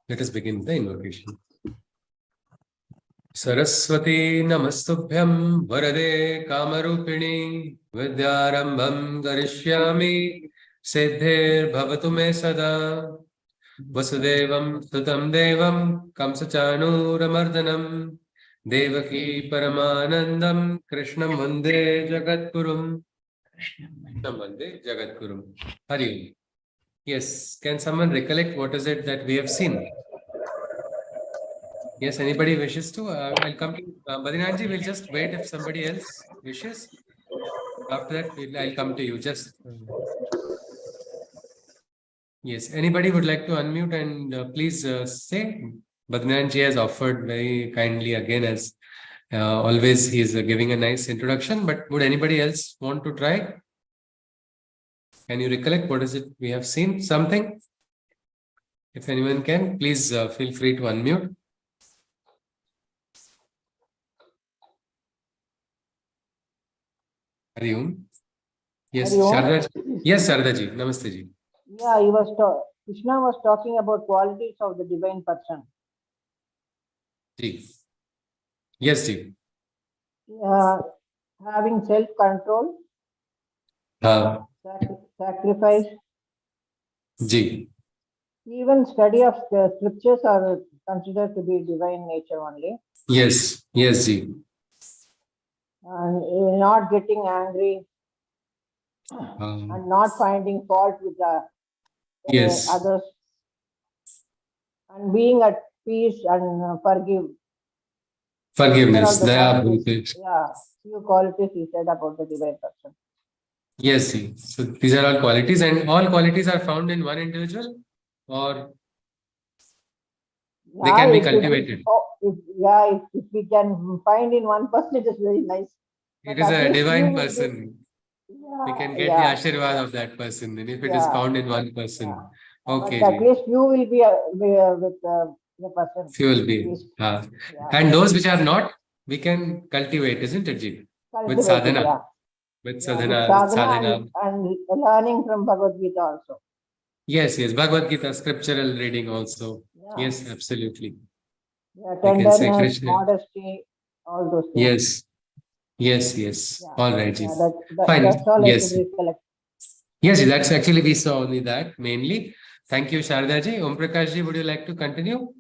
Let us begin the invocation. Saraswati Namastubhyam Varade Kamarupini Vidyarambham Garishyami Siddhir Bhavatu Me Sada Vasudevam Sutam Devam Kamsachanuramardanam Devaki Paramanandam Krishnam Vande Jagatgurum Krishnam Vande Jagatgurum. Hari Om. Yes, can someone recollect what is it that we have seen? Yes, anybody wishes to? I'll come to Badrinathji. We'll just wait if somebody else wishes. After that, I'll come to you. Just yes. Anybody would like to unmute and please say. Badrinathji has offered very kindly again, as always. He is giving a nice introduction. But would anybody else want to try? Can you recollect what is it we have seen? Something. If anyone can, please feel free to unmute. Hari Om. Yes, Sharda. Yes, Shardaji. Namaste ji. Yeah, Krishna was talking about qualities of the divine person. Ji. Yes, ji. Having self-control, sacrifice. Ji. Even study of the scriptures are considered to be divine nature only. Yes, yes, ji. And not getting angry and not finding fault with the others, and being at peace and forgiveness. Yeah, few qualities he said about the divine person. Yes, see. So these are all qualities, and all qualities are found in one individual, or they can be cultivated. If we can find in one person, it is very nice. It is a divine person. We can get the Ashirvad of that person, and if it is found in one person. Okay. But at least you will be with the person. Few will be. And those which are not, we can cultivate, isn't it, Ji? With sadhana. With sadhana. And learning from Bhagavad Gita also. Yes, Bhagavad Gita, scriptural reading also. Yeah. Yes, absolutely. Tenderness, modesty, all those things. Yes. Yeah. All right, Ji. Fine. That's all yes. I could recollect. Yes, that's actually, we saw only that mainly. Thank you, Sharda Ji. Om Prakash Ji, would you like to continue?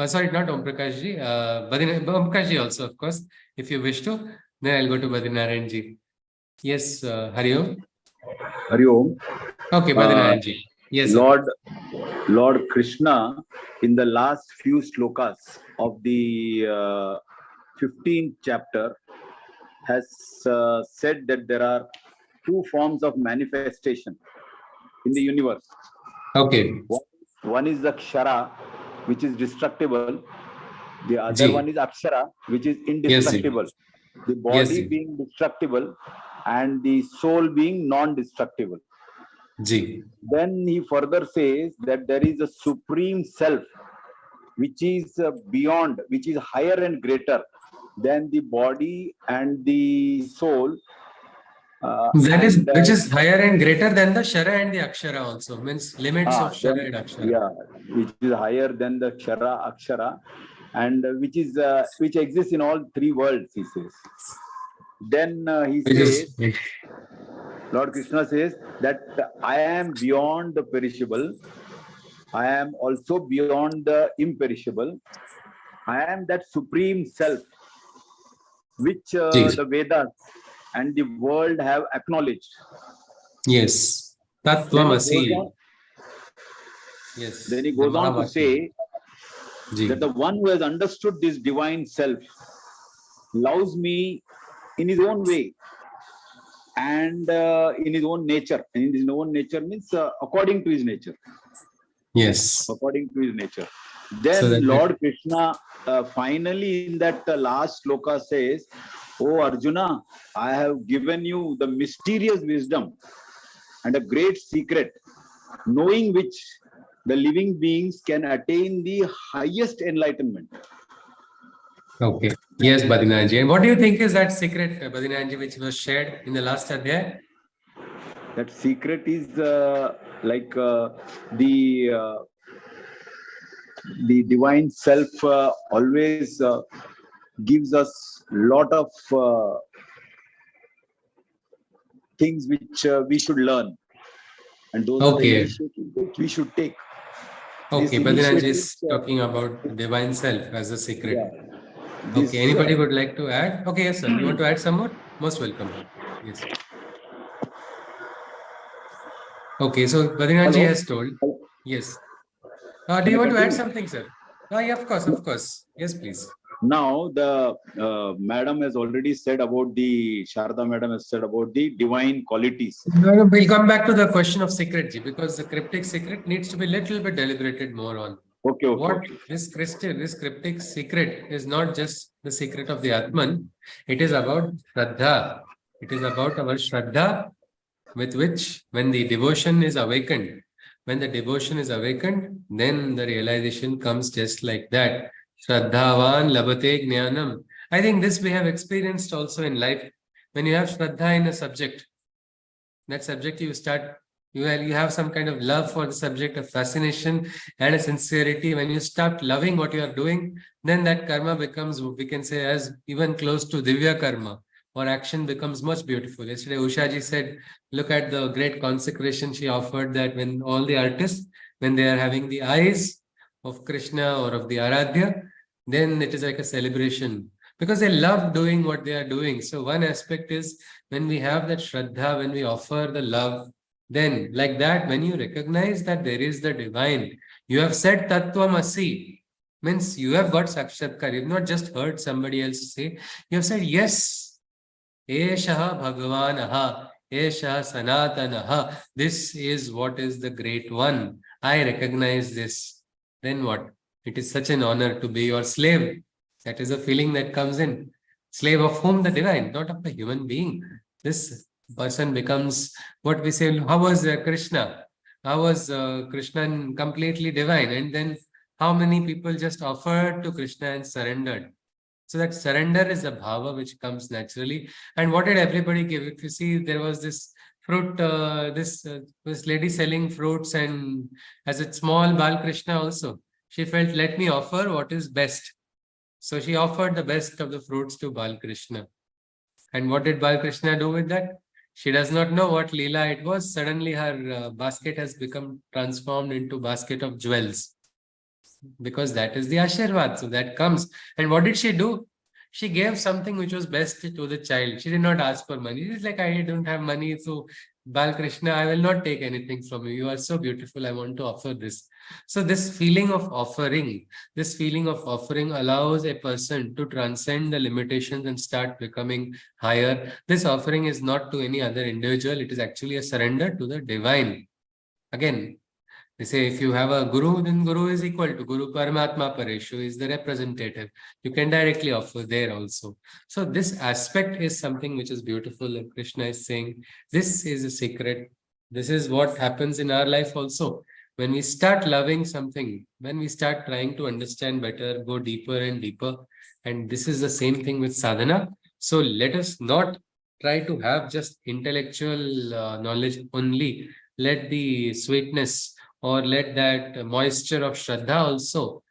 Sorry, not Om Prakash Ji. Om Prakash Ji also, of course. If you wish to, then I'll go to Badrinaran Ji. Yes, Hari Om. Hari Om. Okay, Badrinaran Ji. Yes, Lord Krishna, in the last few shlokas of the 15th chapter, has said that there are two forms of manifestation in the universe. Okay. One is the Kshara, which is destructible. The other one is Akshara, which is indestructible. Yes, the body being destructible and the soul being non-destructible. Then he further says that there is a supreme self, which is beyond, which is higher and greater than the body and the soul. Which is higher and greater than the Shara and the Akshara also, means limits of Shara and Akshara. Yeah, which is higher than the Shara, Akshara, and which exists in all three worlds, he says. Then he says, Lord Krishna says that I am beyond the perishable. I am also beyond the imperishable. I am that supreme self, which the Vedas and the world have acknowledged. Yes. Tattvamasi. Yes. Then he goes on to say that the one who has understood this divine self loves me in his own way and in his own nature. And in his own nature means according to his nature. Yes. According to his nature. Then Lord Krishna finally in that last shloka says, "Oh Arjuna, I have given you the mysterious wisdom and a great secret, knowing which the living beings can attain the highest enlightenment." Okay. Yes, Badrinathji. And what do you think is that secret, Badrinathji, which was shared in the last Adhyaya? That secret is the divine self always gives us lot of things which we should learn, and those are the Okay. initiatives which we should take. Okay, These Badrinath is initiatives, talking about divine self as a secret. yeah, Okay, anybody would like to add? Okay, yes, sir. You want to add some more? Most welcome. Yes. Okay, so Badrinath ji hello. has told. Yes. Do Can you I want to add continue? something, sir? Oh, yeah, of course, of course. Yes, please. Now, the madam has already said about the Sharda madam has said about the divine qualities. No, we'll come back to the question of secret, ji, because the cryptic secret needs to be little bit deliberated more on. Okay. What this cryptic secret is not just the secret of the Atman, it is about Shraddha. It is about our Shraddha, with which, when the devotion is awakened, then the realization comes just like that. Shraddhavan labate jnanam. I think this we have experienced also in life. When you have Shraddha in a subject, that subject you have some kind of love for the subject, of fascination and a sincerity. When you start loving what you are doing, then that karma becomes, we can say, as even close to divya karma, or action becomes much beautiful. Yesterday Usha ji said, look at the great consecration she offered, that when all the artists, when they are having the eyes of Krishna or of the Aradhya, then it is like a celebration, because they love doing what they are doing. So one aspect is, when we have that Shraddha, when we offer the love, then like that, when you recognize that there is the divine, you have said Tattvamasi, means you have got Sakshatkar. You've not just heard somebody else say, you have said, yes, Eshaha Bhagavanaha, Eshaha Sanatanaha. This is what is the great one. I recognize this. Then what? It is such an honor to be your slave. That is a feeling that comes in. Slave of whom? The divine, not of a human being. This person becomes what we say. How was Krishna? How was Krishna completely divine? And then how many people just offered to Krishna and surrendered? So that surrender is a bhava which comes naturally. And what did everybody give? If you see, there was this fruit, this lady selling fruits, and as a small Bal Krishna also, she felt, let me offer what is best. So she offered the best of the fruits to Bal Krishna. And what did Bal Krishna do with that? She does not know what Leela it was. Suddenly her basket has become transformed into basket of jewels, because that is the Ashirvad. So that comes. And what did she do? She gave something which was best to the child. She did not ask for money. It's like, I don't have money, so Bal Krishna, I will not take anything from you. You are so beautiful. I want to offer this. So this feeling of offering allows a person to transcend the limitations and start becoming higher. This offering is not to any other individual. It is actually a surrender to the divine. Again, they say, if you have a guru, then guru is equal to Guru Paramatma Pareshu, is the representative. You can directly offer there also. So this aspect is something which is beautiful. And Krishna is saying, this is a secret. This is what happens in our life also. When we start loving something, when we start trying to understand better, go deeper and deeper. And this is the same thing with sadhana. So let us not try to have just intellectual knowledge only. Let the sweetness, or let that moisture of Shraddha also,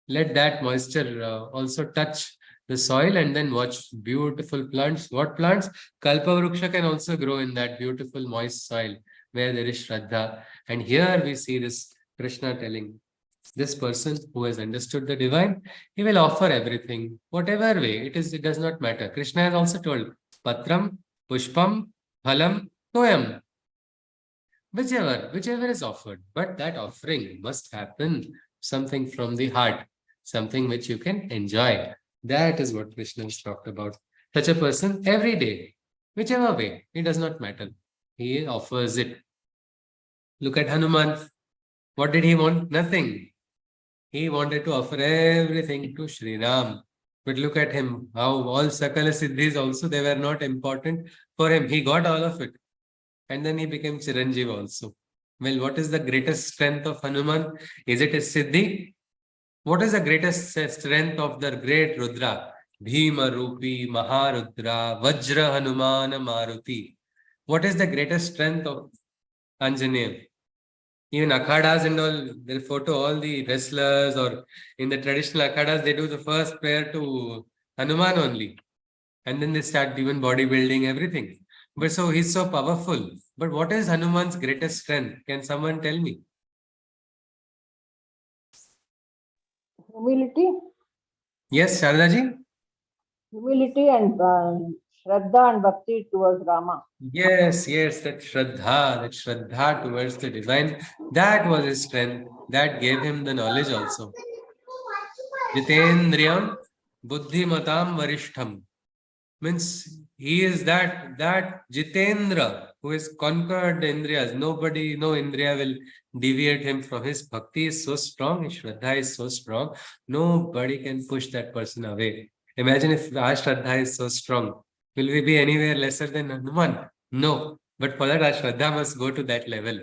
let that moisture also touch the soil, and then watch beautiful plants. What plants? Kalpavruksha can also grow in that beautiful moist soil where there is Shraddha. And here we see this Krishna telling, this person who has understood the divine, he will offer everything, whatever way it is, it does not matter. Krishna has also told, Patram, Pushpam, Phalam, Toyam. Whichever is offered, but that offering must happen something from the heart, something which you can enjoy. That is what Krishna has talked about. Such a person, every day, whichever way, it does not matter. He offers it. Look at Hanuman. What did he want? Nothing. He wanted to offer everything to Sri Ram. But look at him, how all Sakala Siddhis also, they were not important for him. He got all of it. And then he became Chiranjeev also. Well, what is the greatest strength of Hanuman? Is it his Siddhi? What is the greatest strength of the great Rudra? Bhima Rupi, Maharudra, Vajra Hanumana Maruti. What is the greatest strength of Anjaneya? Even akhadas and all, they'll photo all the wrestlers, or in the traditional akhadas, they do the first prayer to Hanuman only. And then they start even bodybuilding, everything. But so he's so powerful. But what is Hanuman's greatest strength? Can someone tell me? Humility. Yes, Shardaji? Humility and Shraddha and Bhakti towards Rama. Yes, that Shraddha towards the divine, that was his strength. That gave him the knowledge also. Jitendriyam buddhimatam varishtham. Means he is that Jitendra who has conquered the Indriyas. Nobody, no Indriya will deviate him from his bhakti is so strong, his Shraddha is so strong, nobody can push that person away. Imagine if our Shraddha is so strong. Will we be anywhere lesser than Hanuman? No. But for that, our Shraddha must go to that level.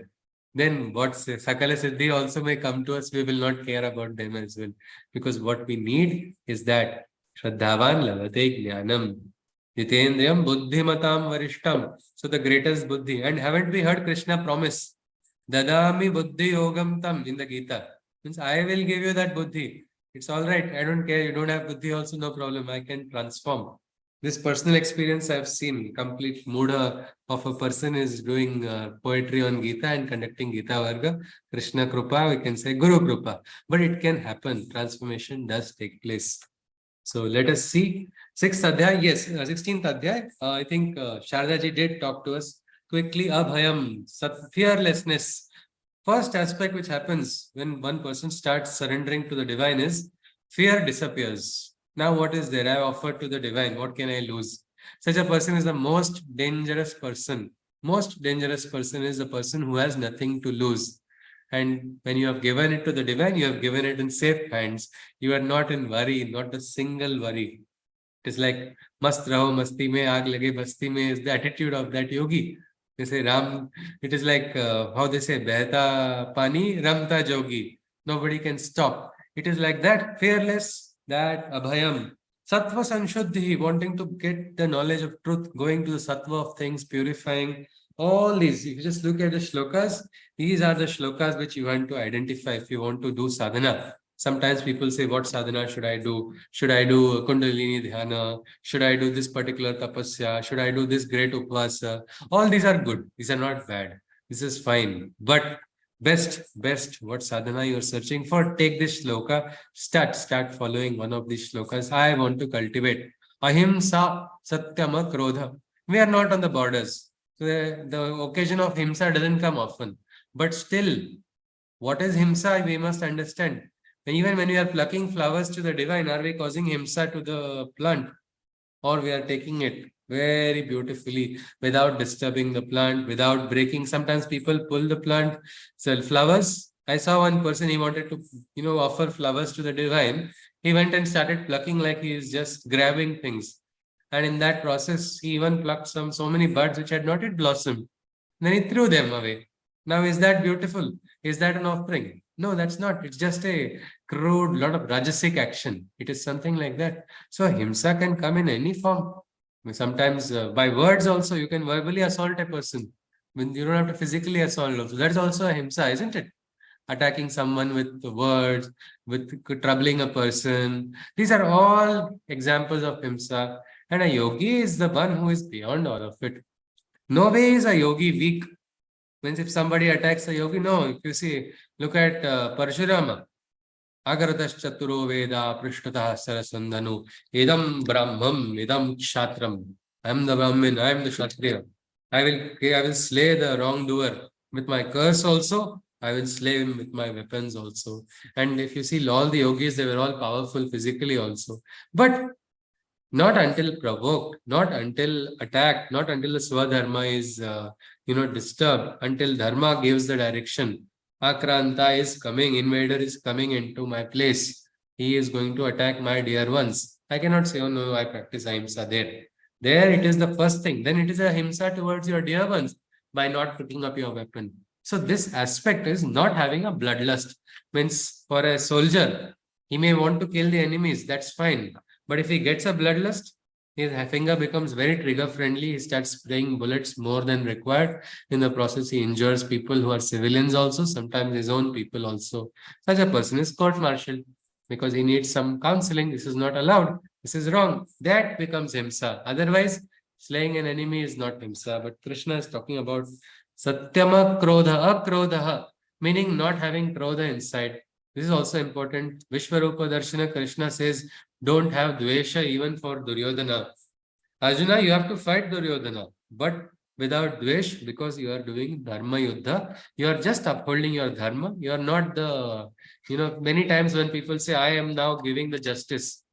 Then what's Sakala Siddhi also may come to us, we will not care about them as well. Because what we need is that Shraddhavan lavate jnanam. Jitendriyam buddhimatam varishtam. So the greatest buddhi. And haven't we heard Krishna promise? Dadami buddhi yogam tam in the Gita. Means I will give you that buddhi. It's all right. I don't care. You don't have buddhi also, no problem. I can transform. This personal experience I've seen, complete mood of a person is doing poetry on Gita and conducting Gita Varga. Krishna Krupa, we can say Guru Krupa. But it can happen. Transformation does take place. So let us see. 6th Adhyaya, yes, 16th Adhyaya. I think Shardaji did talk to us quickly. Abhayam, fearlessness. First aspect which happens when one person starts surrendering to the divine is fear disappears. Now what is there? I offered to the divine. What can I lose? Such a person is the most dangerous person. Most dangerous person is a person who has nothing to lose. And when you have given it to the divine, you have given it in safe hands. You are not in worry, not a single worry. It is like, mast raho masti mein, aag lage basti mein is the attitude of that yogi. They say Ram, it is like how they say, behta pani, ramta jogi. Nobody can stop. It is like that, fearless, that abhayam. Sattva sanshuddhi, wanting to get the knowledge of truth, going to the sattva of things, purifying. All these, if you just look at the shlokas, these are the shlokas which you want to identify if you want to do sadhana. Sometimes people say, what sadhana should I do? Should I do Kundalini Dhyana? Should I do this particular tapasya? Should I do this great upvasa? All these are good. These are not bad. This is fine. But best, what sadhana you are searching for, take this shloka, start following one of these shlokas. I want to cultivate ahimsa satyama krodha. We are not on the borders. So the occasion of himsa doesn't come often. But still, what is himsa? We must understand. And even when we are plucking flowers to the divine, are we causing himsa to the plant? Or we are taking it very beautifully without disturbing the plant, without breaking. Sometimes people pull the plant, sell flowers. I saw one person, he wanted to, offer flowers to the divine. He went and started plucking like he is just grabbing things. And in that process, he even plucked so many buds which had not yet blossomed. Then he threw them away. Now, is that beautiful? Is that an offering? No, that's not. It's just a crude, lot of rajasic action. It is something like that. So himsa can come in any form. Sometimes by words also, you can verbally assault a person. When you don't have to physically assault also. That's also a himsa, isn't it? Attacking someone with words, with troubling a person. These are all examples of himsa. And a yogi is the one who is beyond all of it. No way is a yogi weak. Means if somebody attacks a yogi, no. If you see, look at Parshurama. Agaratas chaturo veda prishtata sarasandhanu idam brahmam idam kshatram. I am the Brahmin, I am the Kshatriya. I will slay the wrongdoer with my curse also. I will slay him with my weapons also. And if you see all the yogis, they were all powerful physically also. But not until provoked, not until attacked, not until the swadharma is disturbed, until dharma gives the direction. Akranta is coming, invader is coming into my place. He is going to attack my dear ones. I cannot say, oh no, I practice ahimsa there. There it is the first thing. Then it is a ahimsa towards your dear ones by not picking up your weapon. So this aspect is not having a bloodlust. Means for a soldier, he may want to kill the enemies, that's fine. But if he gets a bloodlust, His finger becomes very trigger friendly. He starts spraying bullets more than required. In the process, he injures people who are civilians also, sometimes his own people also. Such a person is court-martialed because he needs some counseling. This is not allowed. This is wrong. That becomes himsa. Otherwise, slaying an enemy is not himsa. But Krishna is talking about satyama krodha akrodha, meaning not having krodha inside. This is also important. Vishwarupa Darshana, Krishna says, don't have dvesha even for Duryodhana. Arjuna, you have to fight Duryodhana, but without dvesh, because you are doing dharma yuddha. You are just upholding your dharma. You are not the, many times when people say, I am now giving the justice.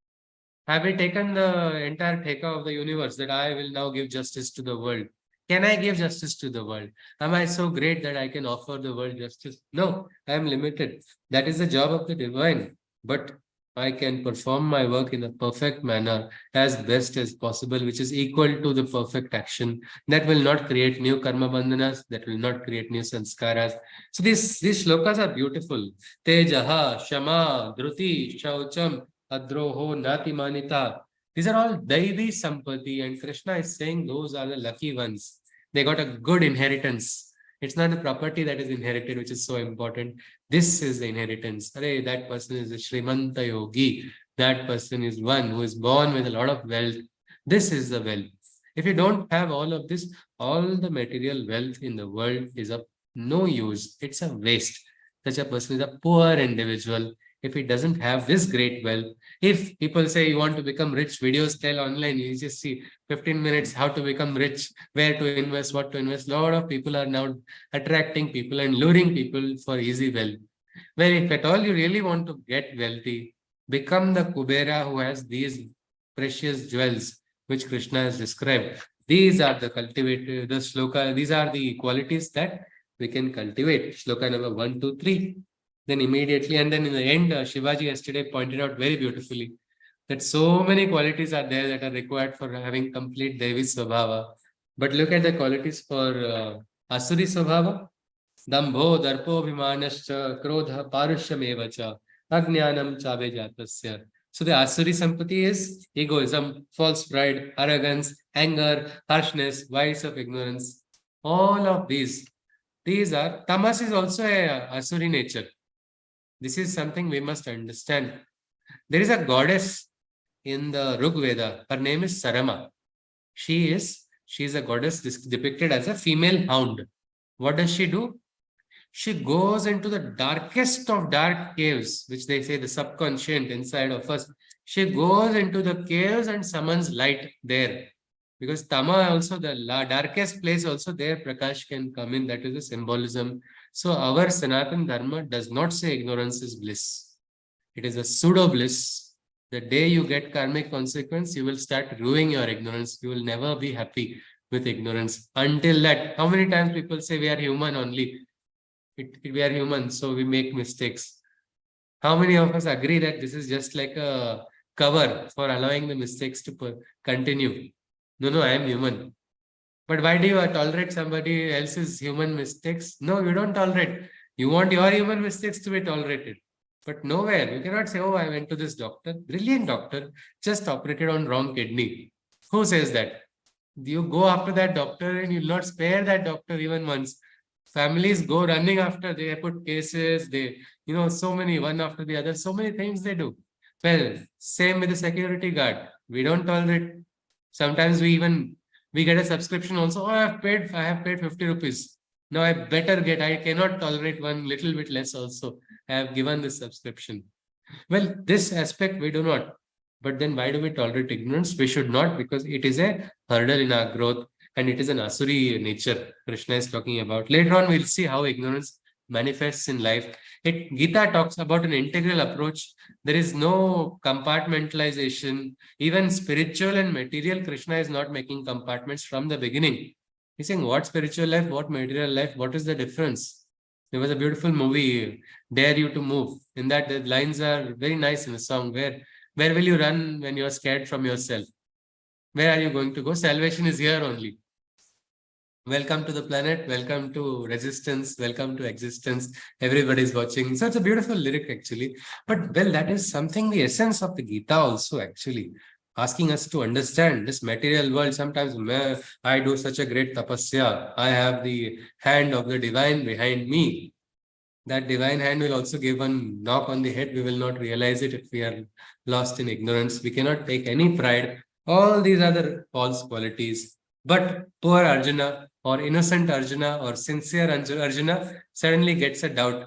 Have we taken the entire theka of the universe that I will now give justice to the world? Can I give justice to the world? Am I so great that I can offer the world justice? No, I am limited. That is the job of the divine. But I can perform my work in a perfect manner as best as possible, which is equal to the perfect action. That will not create new karma bandhanas, that will not create new sanskaras. So these shlokas are beautiful. Tejaha, Shama, Dhruti, Shaucham, Adroho, Nati Manita. These are all Daivi Sampati, and Krishna is saying those are the lucky ones. They got a good inheritance. It's not the property that is inherited, which is so important. This is the inheritance. Arey, that person is a Srimanta Yogi. That person is one who is born with a lot of wealth. This is the wealth. If you don't have all of this, all the material wealth in the world is of no use. It's a waste. Such a person is a poor individual if he doesn't have this great wealth. If people say you want to become rich, videos tell online, you just see 15 minutes how to become rich, where to invest, what to invest. A lot of people are now attracting people and luring people for easy wealth. Well, if at all you really want to get wealthy, become the Kubera who has these precious jewels which Krishna has described. These are the cultivated, the shloka, these are the qualities that we can cultivate. Shloka number 1, 2, 3. Then immediately, and then in the end, Shivaji yesterday pointed out very beautifully that so many qualities are there that are required for having complete Devi Swabhava. But look at the qualities for Asuri Swabhava. Dambho, Darpo, Vimanascha, Krodha, Parushamevacha, Ajnanam, Chabe Jatasya. So the Asuri Sampati is egoism, false pride, arrogance, anger, harshness, vice of ignorance. All of these are, tamas is also a Asuri nature. This is something we must understand. There is a goddess in the Rig Veda. Her name is Sarama. She is a goddess depicted as a female hound. What does she do? She goes into the darkest of dark caves, which they say the subconscious inside of us. She goes into the caves and summons light there. Because Tama also, the darkest place also there, Prakash can come in. That is a symbolism. So our Sanatan Dharma does not say ignorance is bliss. It is a pseudo bliss. The day you get karmic consequence, you will start ruining your ignorance. You will never be happy with ignorance. Until that, how many times people say we are human only? We are human, so we make mistakes. How many of us agree that this is just like a cover for allowing the mistakes to continue? No, I am human. But why do you tolerate somebody else's human mistakes? No, you don't tolerate. You want your human mistakes to be tolerated. But nowhere, you cannot say, oh, I went to this doctor, brilliant doctor, just operated on wrong kidney. Who says that? You go after that doctor and you'll not spare that doctor even once. Families go running after, they put cases, they, so many, one after the other, so many things they do. Well, same with the security guard. We don't tolerate. Sometimes we get a subscription also. Oh, I have paid 50 rupees. Now I cannot tolerate one little bit less also. I have given this subscription. Well, this aspect we do not. But then why do we tolerate ignorance? We should not, because it is a hurdle in our growth and it is an Asuri nature Krishna is talking about. Later on, we'll see how ignorance manifests in life. Gita talks about an integral approach. There is no compartmentalization. Even spiritual and material, Krishna is not making compartments from the beginning. He's saying what spiritual life, what material life, what is the difference? There was a beautiful movie, Dare You to Move. In that, the lines are very nice in the song. Where will you run when you're scared from yourself? Where are you going to go? Salvation is here only. Welcome to the planet. Welcome to resistance. Welcome to existence. Everybody's watching. So it's a beautiful lyric actually. But well, that is something, the essence of the Gita also actually. asking us to understand this material world. Sometimes I do such a great tapasya. I have the hand of the divine behind me. That divine hand will also give one knock on the head. We will not realize it if we are lost in ignorance. We cannot take any pride. All these other false qualities. But poor Arjuna or innocent Arjuna or sincere Arjuna suddenly gets a doubt.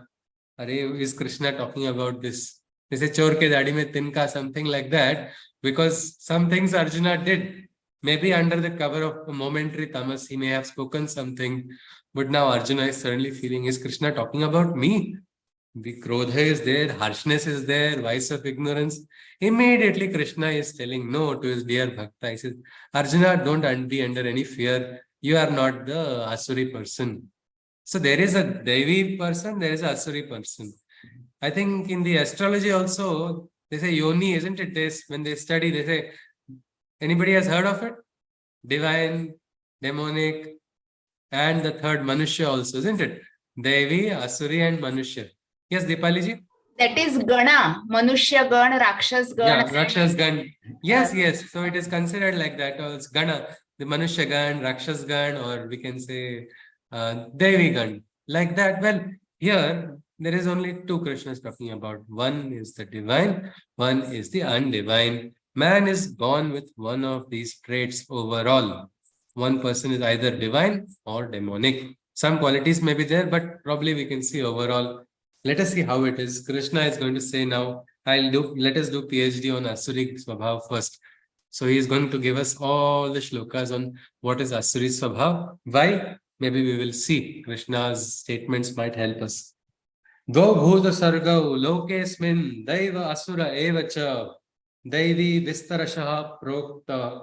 Is Krishna talking about this? They say chor ke dadi mein tinka, something like that. Because some things Arjuna did. Maybe under the cover of a momentary tamas, he may have spoken something. But now Arjuna is suddenly feeling, is Krishna talking about me? The krodha is there, harshness is there, vice of ignorance. Immediately Krishna is telling no to his dear bhakta. He says, Arjuna, don't be under any fear. You are not the Asuri person. So there is a Devi person, there is a Asuri person. I think in the astrology also, they say Yoni, isn't it? When they study, they say, anybody has heard of it? Divine, demonic, and the third Manushya also, isn't it? Devi, Asuri, and Manushya. Yes, Dipali ji? That is Gana, Manushya Gan, Rakshas Gan. Yeah, Rakshas Gan. Yes, yes. So it is considered like that. It's Gana, the Manushya Gan, Rakshas Gan, or we can say Devi Gan. Like that. Well, here there is only two Krishnas talking about. One is the divine, one is the undivine. Man is born with one of these traits overall. One person is either divine or demonic. Some qualities may be there, but probably we can see overall. Let us see how it is. Krishna is going to say now, let us do PhD on Asuri Swabhav first. So he is going to give us all the shlokas on what is Asuri Swabhav. Why? Maybe we will see. Krishna's statements might help us. Go bhuta sargau lokesmin daiva asura evacha daivi vistarashaha prokta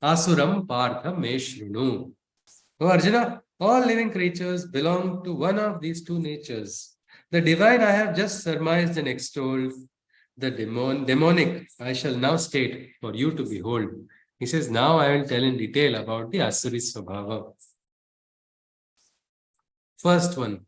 asuram partha meshrunu. Oh Arjuna, all living creatures belong to one of these two natures. The divine I have just surmised and extolled. The demonic I shall now state for you to behold. He says, now I will tell in detail about the Asuri Swabhava. First one.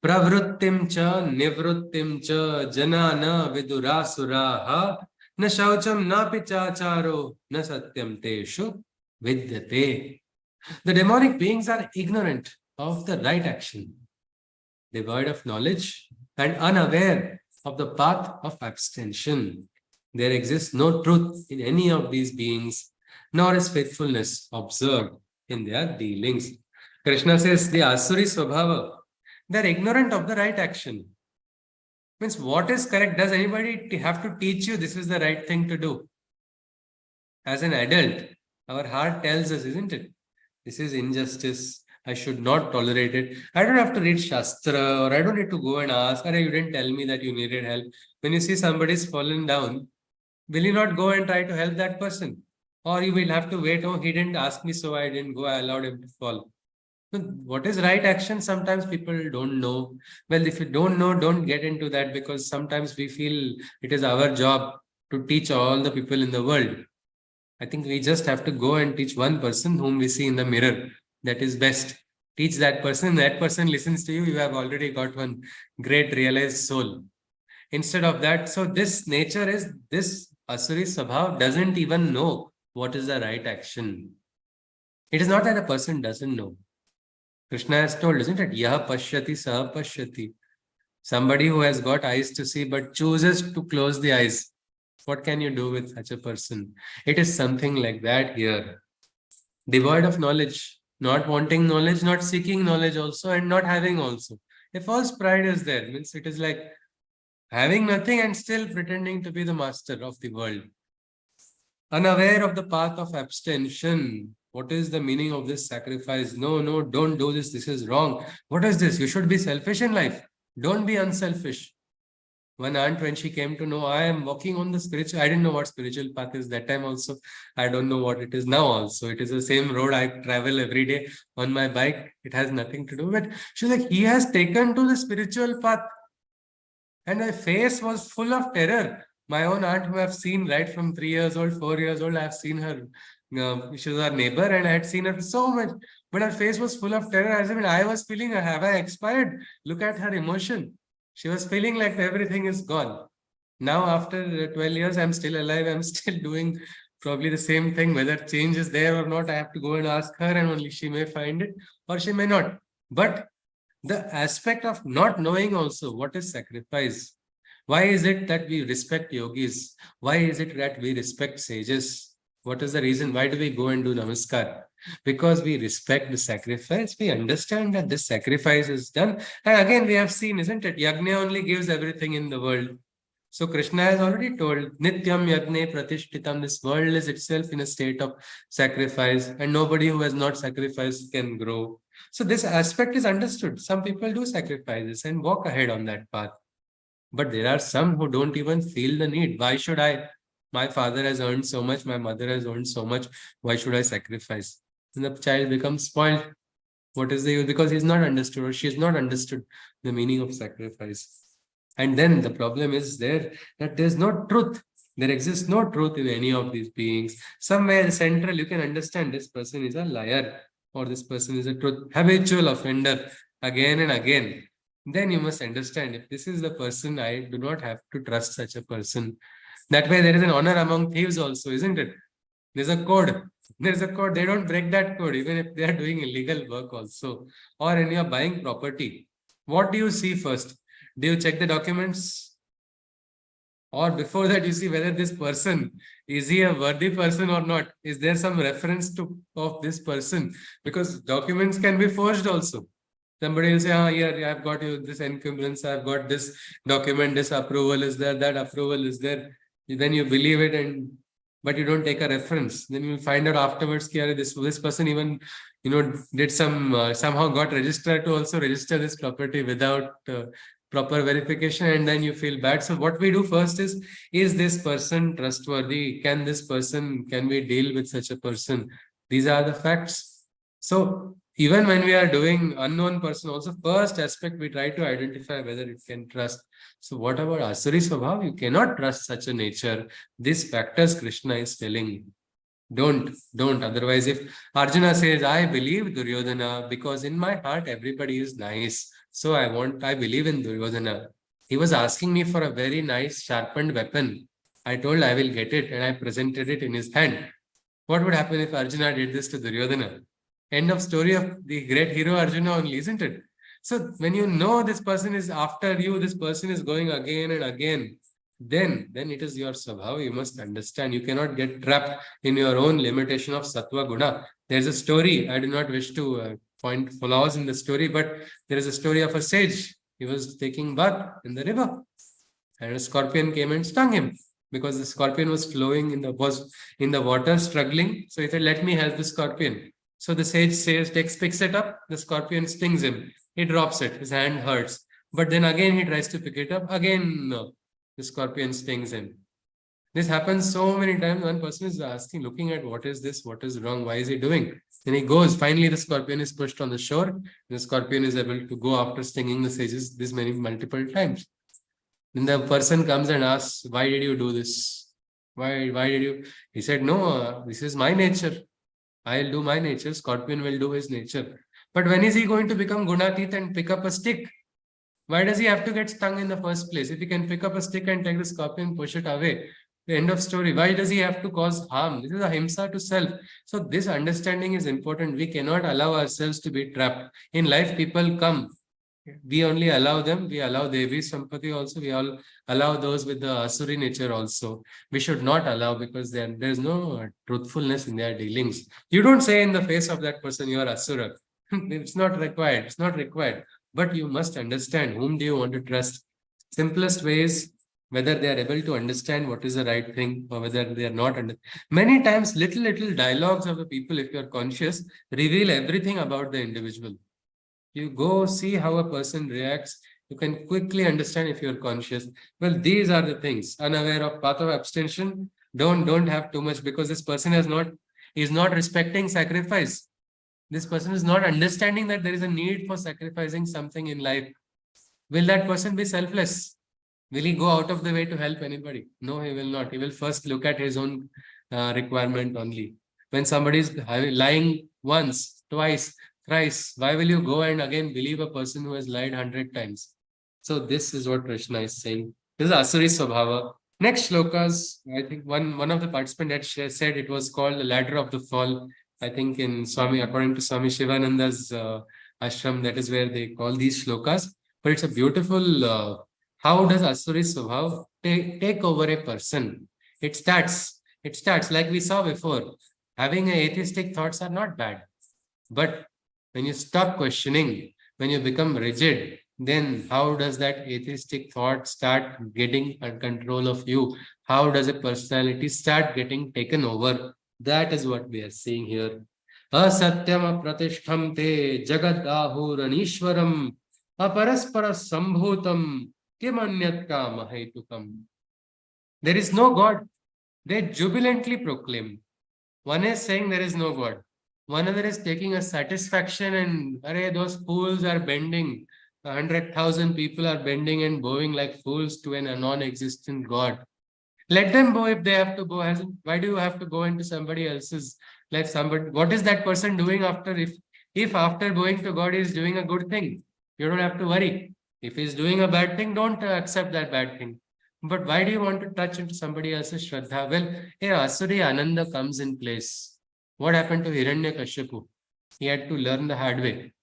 Pravrittim cha nivrittim cha janana vidurasuraha na shaucham na pichacharo na satyam teshu vidyate. The demonic beings are ignorant of the right action, devoid of knowledge and unaware of the path of abstention. There exists no truth in any of these beings, nor is faithfulness observed in their dealings. Krishna says the Asuri Swabhava, they are ignorant of the right action. Means what is correct? Does anybody have to teach you this is the right thing to do? As an adult, our heart tells us, isn't it? This is injustice. I should not tolerate it. I don't have to read Shastra, or I don't need to go and ask, or you didn't tell me that you needed help. When you see somebody's fallen down, will you not go and try to help that person? Or you will have to wait, oh, he didn't ask me, so I didn't go, I allowed him to fall. So what is right action? Sometimes people don't know. Well, if you don't know, don't get into that, because sometimes we feel it is our job to teach all the people in the world. I think we just have to go and teach one person whom we see in the mirror. That is best. Teach that person listens to you. You have already got one great realized soul. Instead of that, so this nature is, this Asuri Swabhav doesn't even know what is the right action. It is not that a person doesn't know. Krishna has told, isn't it? Yaha pashyati saha pashyati. Somebody who has got eyes to see but chooses to close the eyes. What can you do with such a person? It is something like that here. Devoid of knowledge, not wanting knowledge, not seeking knowledge also, and not having also. A false pride is there. Means it is like having nothing and still pretending to be the master of the world. Unaware of the path of abstention. What is the meaning of this sacrifice? No, don't do this. This is wrong. What is this? You should be selfish in life. Don't be unselfish. One aunt, when she came to know, I am walking on the spiritual, I didn't know what spiritual path is that time also. I don't know what it is now also. It is the same road I travel every day on my bike. It has nothing to do with it. She's like, he has taken to the spiritual path. And my face was full of terror. My own aunt, who I have seen right from 3 years old, 4 years old, I have seen her. She was our neighbor and I had seen her so much. But her face was full of terror. As I was feeling, have I expired? Look at her emotion. She was feeling like everything is gone. Now, after 12 years, I'm still alive. I'm still doing probably the same thing. Whether change is there or not, I have to go and ask her, and only she may find it or she may not. But the aspect of not knowing also what is sacrifice. Why is it that we respect yogis? Why is it that we respect sages? What is the reason? Why do we go and do namaskar? Because we respect the sacrifice. We understand that this sacrifice is done. And again, we have seen, isn't it? Yajna only gives everything in the world. So Krishna has already told, Nityam Yagne Pratishtitam, this world is itself in a state of sacrifice, and nobody who has not sacrificed can grow. So this aspect is understood. Some people do sacrifices and walk ahead on that path. But there are some who don't even feel the need. Why should I? My father has earned so much, my mother has earned so much. Why should I sacrifice? And the child becomes spoiled. What is the use? Because he's not understood or she's not understood the meaning of sacrifice. And then the problem is there that there's no truth. There exists no truth in any of these beings. Somewhere central, you can understand this person is a liar or this person is a truth habitual offender again and again. Then you must understand if this is the person, I do not have to trust such a person. That way, there is an honor among thieves also, isn't it? There's a code. There's a code. They don't break that code, even if they are doing illegal work also. Or when you are buying property, what do you see first? Do you check the documents? Or before that, you see whether this person, is he a worthy person or not? Is there some reference to of this person? Because documents can be forged also. Somebody will say, here, I've got you this encumbrance, I've got this document, this approval is there, that approval is there. Then you believe it, but you don't take a reference. Then you'll find out afterwards, this person even, did somehow got registered to also register this property without proper verification, and then you feel bad. So what we do first is this person trustworthy? Can we deal with such a person? These are the facts. So even when we are doing unknown person, also first aspect we try to identify whether it can trust. So what about Asuri Swabhav? You cannot trust such a nature. These factors Krishna is telling. Don't. Otherwise, if Arjuna says, I believe Duryodhana because in my heart everybody is nice. So I believe in Duryodhana. He was asking me for a very nice sharpened weapon. I told I will get it and I presented it in his hand. What would happen if Arjuna did this to Duryodhana? End of story of the great hero Arjuna only, isn't it? So when you know this person is after you, this person is going again and again, then it is your swabhav. You must understand. You cannot get trapped in your own limitation of sattva guna. There's a story. I do not wish to point flaws in the story, but there is a story of a sage. He was taking bath in the river, and a scorpion came and stung him because the scorpion was flowing in the water, struggling. So he said, "Let me help the scorpion." So the sage picks it up. The scorpion stings him. He drops it. His hand hurts. But then again he tries to pick it up. Again, no. The scorpion stings him. This happens so many times. One person is asking, looking at what is this? What is wrong? Why is he doing? Then he goes. Finally, the scorpion is pushed on the shore. The scorpion is able to go after stinging the sages multiple times. Then the person comes and asks, why did you do this? Why did you? He said, no, this is my nature. I'll do my nature. Scorpion will do his nature. But when is he going to become Gunatit and pick up a stick? Why does he have to get stung in the first place? If he can pick up a stick and take the scorpion, push it away, the end of story. Why does he have to cause harm? This is a himsa to self. So this understanding is important. We cannot allow ourselves to be trapped. In life, people come. We only allow them. We allow Devi Sampati also. We all allow those with the Asuri nature also. We should not allow because there's no truthfulness in their dealings. You don't say in the face of that person, you are Asura. It's not required. It's not required. But you must understand whom do you want to trust. Simplest ways, whether they are able to understand what is the right thing or whether they are not. Many times, little dialogues of the people, if you are conscious, reveal everything about the individual. You go see how a person reacts. You can quickly understand if you are conscious. Well, these are the things. Unaware of path of abstention. Don't have too much because this person is not respecting sacrifice. This person is not understanding that there is a need for sacrificing something in life. Will that person be selfless? Will he go out of the way to help anybody? No, he will not. He will first look at his own requirement only. When somebody is lying once, twice, thrice, why will you go and again believe a person who has lied 100 times? So this is what Krishna is saying. This is Asuri Swabhava. Next shlokas, I think one of the participants had said it was called the ladder of the fall. I think in Swami, according to Swami Shivananda's ashram, that is where they call these shlokas. But it's a beautiful, how does Asuri Swabhava take over a person? It starts like we saw before. Having atheistic thoughts are not bad. But when you stop questioning, when you become rigid, then how does that atheistic thought start getting control of you? How does a personality start getting taken over? That is what we are seeing here. Asatyam apratishtham te jagad ahuranishwaram aparaspara sambhutam kimanyatka mahaitukam. There is no God. They jubilantly proclaim. One is saying there is no God. One other is taking a satisfaction and, array, those fools are bending. 100,000 people are bending and bowing like fools to a non-existent God. Let them bow if they have to bow. Why do you have to go into somebody else's life? What is that person doing after? If after going to God he is doing a good thing, you don't have to worry. If he's doing a bad thing, don't accept that bad thing. But why do you want to touch into somebody else's Shraddha? Well, here Asuri Ananda comes in place. What happened to Hiranyakashipu? He had to learn the hard way.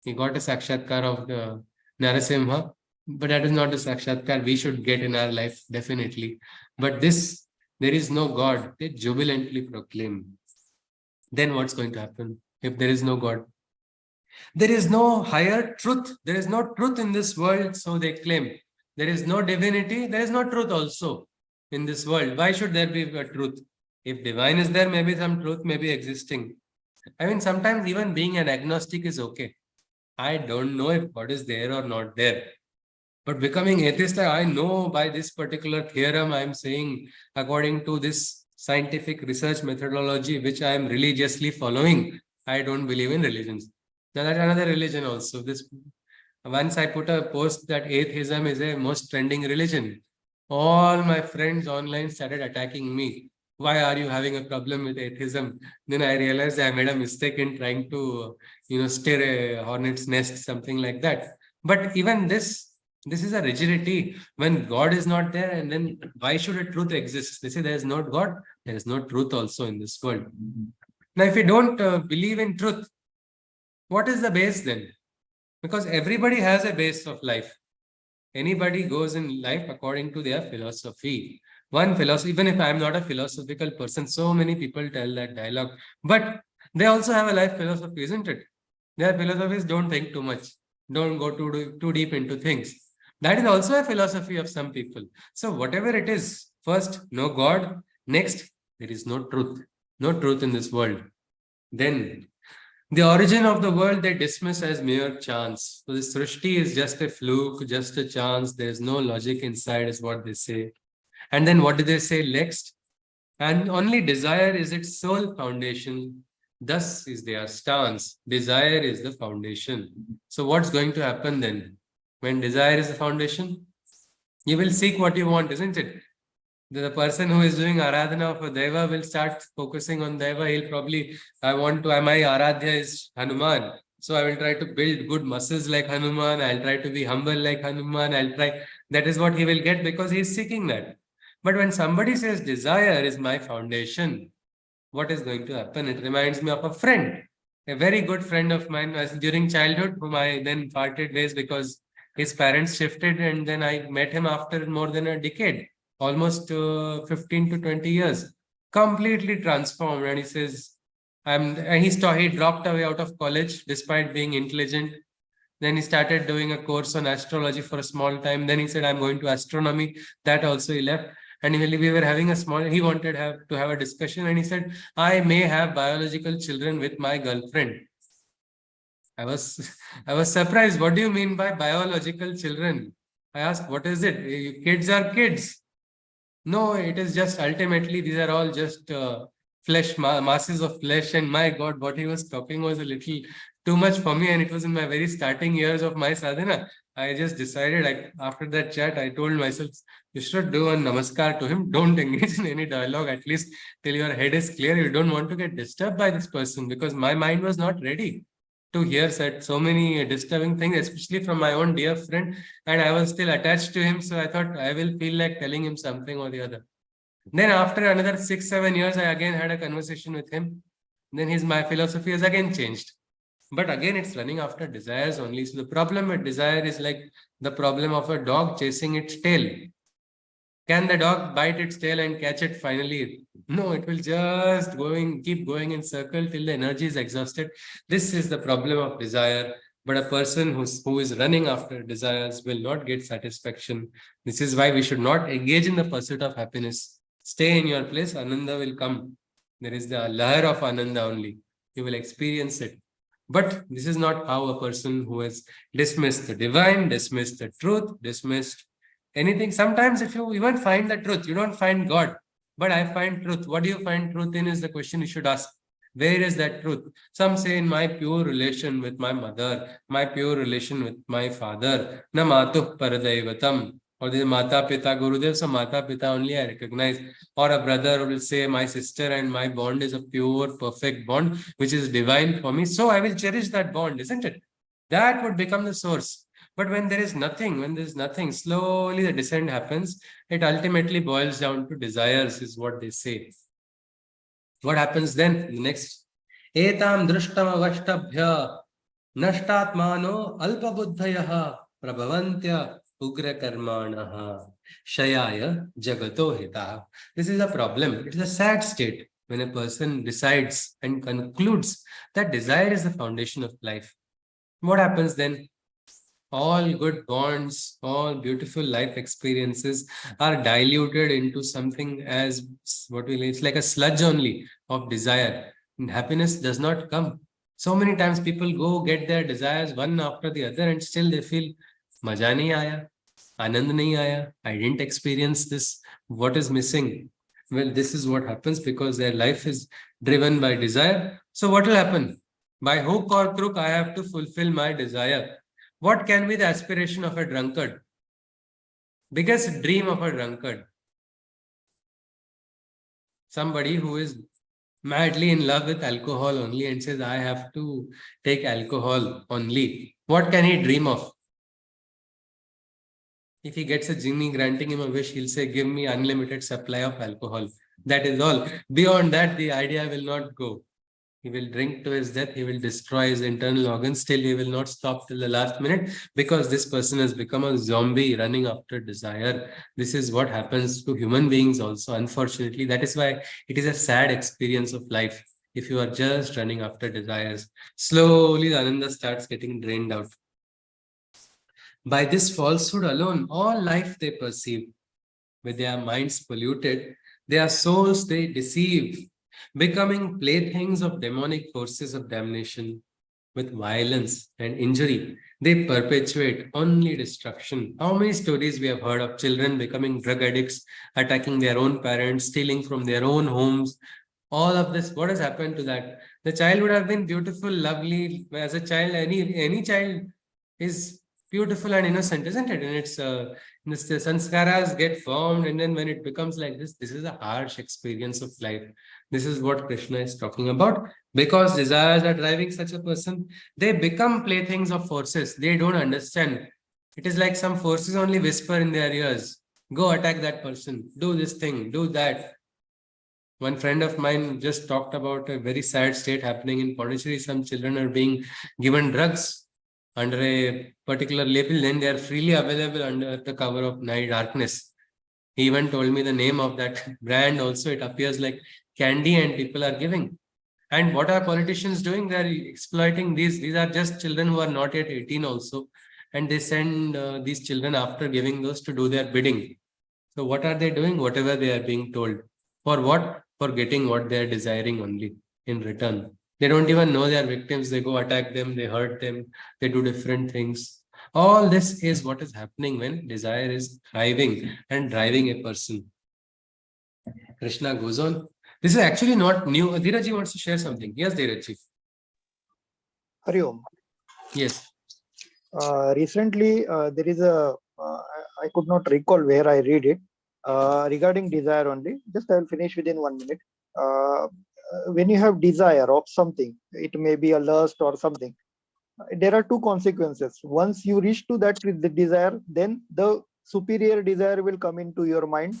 He got a sakshatkar of the Narasimha, but that is not the sakshatkar we should get in our life, definitely. But this, there is no God, they jubilantly proclaim. Then what's going to happen if there is no God? There is no higher truth. There is no truth in this world, so they claim. There is no divinity, there is no truth also in this world. Why should there be a truth? If divine is there, maybe some truth may be existing. I mean, sometimes even being an agnostic is okay. I don't know if God is there or not there. But becoming atheist, I know by this particular theorem, I'm saying, according to this scientific research methodology, which I am religiously following, I don't believe in religions. Now that's another religion also. Once I put a post that atheism is a most trending religion. All my friends online started attacking me. Why are you having a problem with atheism? Then I realized I made a mistake in trying to, steer a hornet's nest, something like that. But even this is a rigidity. When God is not there, and then why should a truth exist? They say there is no God, there is no truth also in this world. Now, if you don't believe in truth, what is the base then? Because everybody has a base of life. Anybody goes in life according to their philosophy. One philosophy, even if I'm not a philosophical person, so many people tell that dialogue, but they also have a life philosophy, isn't it? Their philosophies don't think too much, don't go too deep into things. That is also a philosophy of some people. So whatever it is, first, no God. Next, there is no truth in this world. Then the origin of the world they dismiss as mere chance. So this Srishti is just a fluke, just a chance. There's no logic inside, is what they say. And then what do they say next? And only desire is its sole foundation. Thus is their stance. Desire is the foundation. So what's going to happen then? When desire is the foundation, you will seek what you want, isn't it? The person who is doing Aradhana for Deva will start focusing on Deva. He'll probably, my Aradhya is Hanuman. So I will try to build good muscles like Hanuman. I'll try to be humble like Hanuman. That is what he will get because he is seeking that. But when somebody says desire is my foundation, what is going to happen? It reminds me of a friend, a very good friend of mine during childhood, whom I then parted ways because his parents shifted, and then I met him after more than a decade. Almost 15 to 20 years, completely transformed. And he says, he dropped away out of college despite being intelligent. Then he started doing a course on astrology for a small time. Then he said, I'm going to astronomy. That also he left. And we were having he wanted to have a discussion. And he said, I may have biological children with my girlfriend. I was surprised. What do you mean by biological children? I asked, what is it? Kids are kids. No, it is just ultimately, these are all just masses of flesh. And my God, what he was talking was a little too much for me. And it was in my very starting years of my sadhana. I just decided, after that chat, I told myself, you should do a namaskar to him. Don't engage in any dialogue, at least till your head is clear. You don't want to get disturbed by this person because my mind was not ready. to hear so many disturbing things, especially from my own dear friend, and I was still attached to him. So I thought I will feel like telling him something or the other. Then after another 6-7 years, I again had a conversation with him. Then my philosophy has again changed. But again, it's running after desires only. So the problem with desire is like the problem of a dog chasing its tail. Can the dog bite its tail and catch it finally? No, it will just keep going in circle till the energy is exhausted. This is the problem of desire. But a person who is running after desires will not get satisfaction. This is why we should not engage in the pursuit of happiness. Stay in your place, Ananda will come. There is the lahar of Ananda only. You will experience it. But this is not how a person who has dismissed the divine, dismissed the truth, dismissed anything. Sometimes if you even find the truth, you don't find God, but I find truth. What do you find truth in is the question you should ask. Where is that truth? Some say in my pure relation with my mother, my pure relation with my father, na matuh paradaivatam, or the Mata Pita Gurudev, so Mata Pita only I recognize. Or a brother will say, my sister and my bond is a pure, perfect bond, which is divine for me. So I will cherish that bond, isn't it? That would become the source. But when there is nothing, slowly the descent happens. It ultimately boils down to desires, is what they say. What happens then? The next. Etam drishtam avashtabhya nashtatmano alpabuddhayaha prabhavantya ugra karmanaha shayaya jagato hita. This is a problem. It is a sad state when a person decides and concludes that desire is the foundation of life. What happens then? All good bonds, all beautiful life experiences are diluted into something as it's like a sludge only of desire. And happiness does not come. So many times people go get their desires one after the other and still they feel maja nahi aaya, anand nahi aaya, I didn't experience this. What is missing? Well, this is what happens because their life is driven by desire. So what will happen? By hook or crook, I have to fulfill my desire. What can be the aspiration of a drunkard? Biggest dream of a drunkard. Somebody who is madly in love with alcohol only and says, I have to take alcohol only. What can he dream of? If he gets a genie granting him a wish, he'll say, give me unlimited supply of alcohol. That is all. Beyond that, the idea will not go. He will drink to his death. He will destroy his internal organs. Still, he will not stop till the last minute because this person has become a zombie running after desire. This is what happens to human beings also, unfortunately. That is why it is a sad experience of life. If you are just running after desires, slowly the Ananda starts getting drained out. By this falsehood alone, all life they perceive. With their minds polluted, their souls they deceive, becoming playthings of demonic forces of damnation. With violence and injury, they perpetuate only destruction. How many stories we have heard of children becoming drug addicts, attacking their own parents, stealing from their own homes? All of this, what has happened to that? The child would have been beautiful, lovely. As a child, any child is beautiful and innocent, isn't it? And it's the sanskaras get formed, and then when it becomes like this is a harsh experience of life. This is what Krishna is talking about. Because desires are driving such a person, they become playthings of forces. They don't understand. It is like some forces only whisper in their ears. Go attack that person. Do this thing. Do that. One friend of mine just talked about a very sad state happening in Pondicherry. Some children are being given drugs under a particular label, then they are freely available under the cover of night darkness. He even told me the name of that brand also. It appears like candy and people are giving. And what are politicians doing? They are exploiting these. These are just children who are not yet 18 also. And they send these children after giving those to do their bidding. So what are they doing? Whatever they are being told. For what? For getting what they are desiring only in return. They don't even know they are victims. They go attack them. They hurt them. They do different things. All this is what is happening when desire is driving a person. Krishna goes on. This is actually not new. Dheerajji wants to share something. Yes, Dheerajji. Hari Om. Yes. Recently, there is I could not recall where I read it, regarding desire only. Just I will finish within 1 minute. When you have desire of something, it may be a lust or something. there are two consequences. Once you reach to that desire, then the superior desire will come into your mind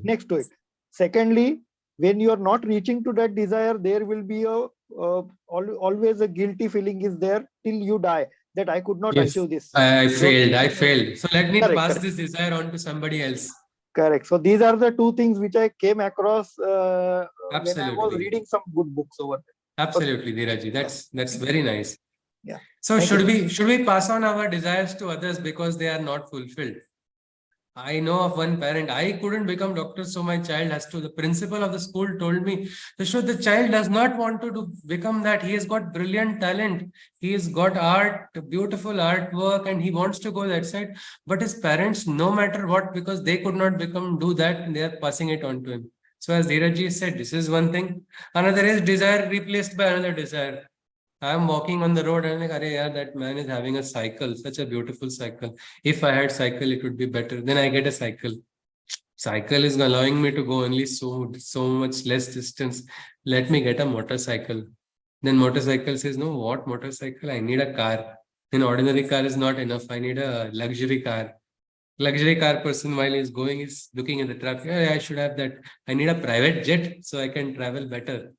next to it. Secondly, when you are not reaching to that desire, there will be always a guilty feeling is there till you die, that I could not achieve this. I failed. So let me pass correct. this desire on to somebody else. Correct. So these are the two things which I came across when I was Absolutely. reading some good books over there. Absolutely, Dheerajji. That's very nice. Yeah. So Thank should we pass on our desires to others because they are not fulfilled? I know of one parent, I couldn't become doctor, so my child has to. The principal of the school told me, the child does not want to become that. He has got brilliant talent. He has got art, beautiful artwork, and he wants to go that side. But his parents, no matter what, because they could not do that, they are passing it on to him. So as Dheerajji said, this is one thing. Another is desire replaced by another desire. I'm walking on the road and I'm like, Arey, yaar, that man is having a cycle, such a beautiful cycle. If I had cycle, it would be better. Then I get a cycle. Cycle is allowing me to go only so much less distance. Let me get a motorcycle. Then motorcycle says, no, what motorcycle? I need a car. An ordinary car is not enough. I need a luxury car. Luxury car person, while he's going, is looking at the traffic. Yeah, I should have that. I need a private jet so I can travel better.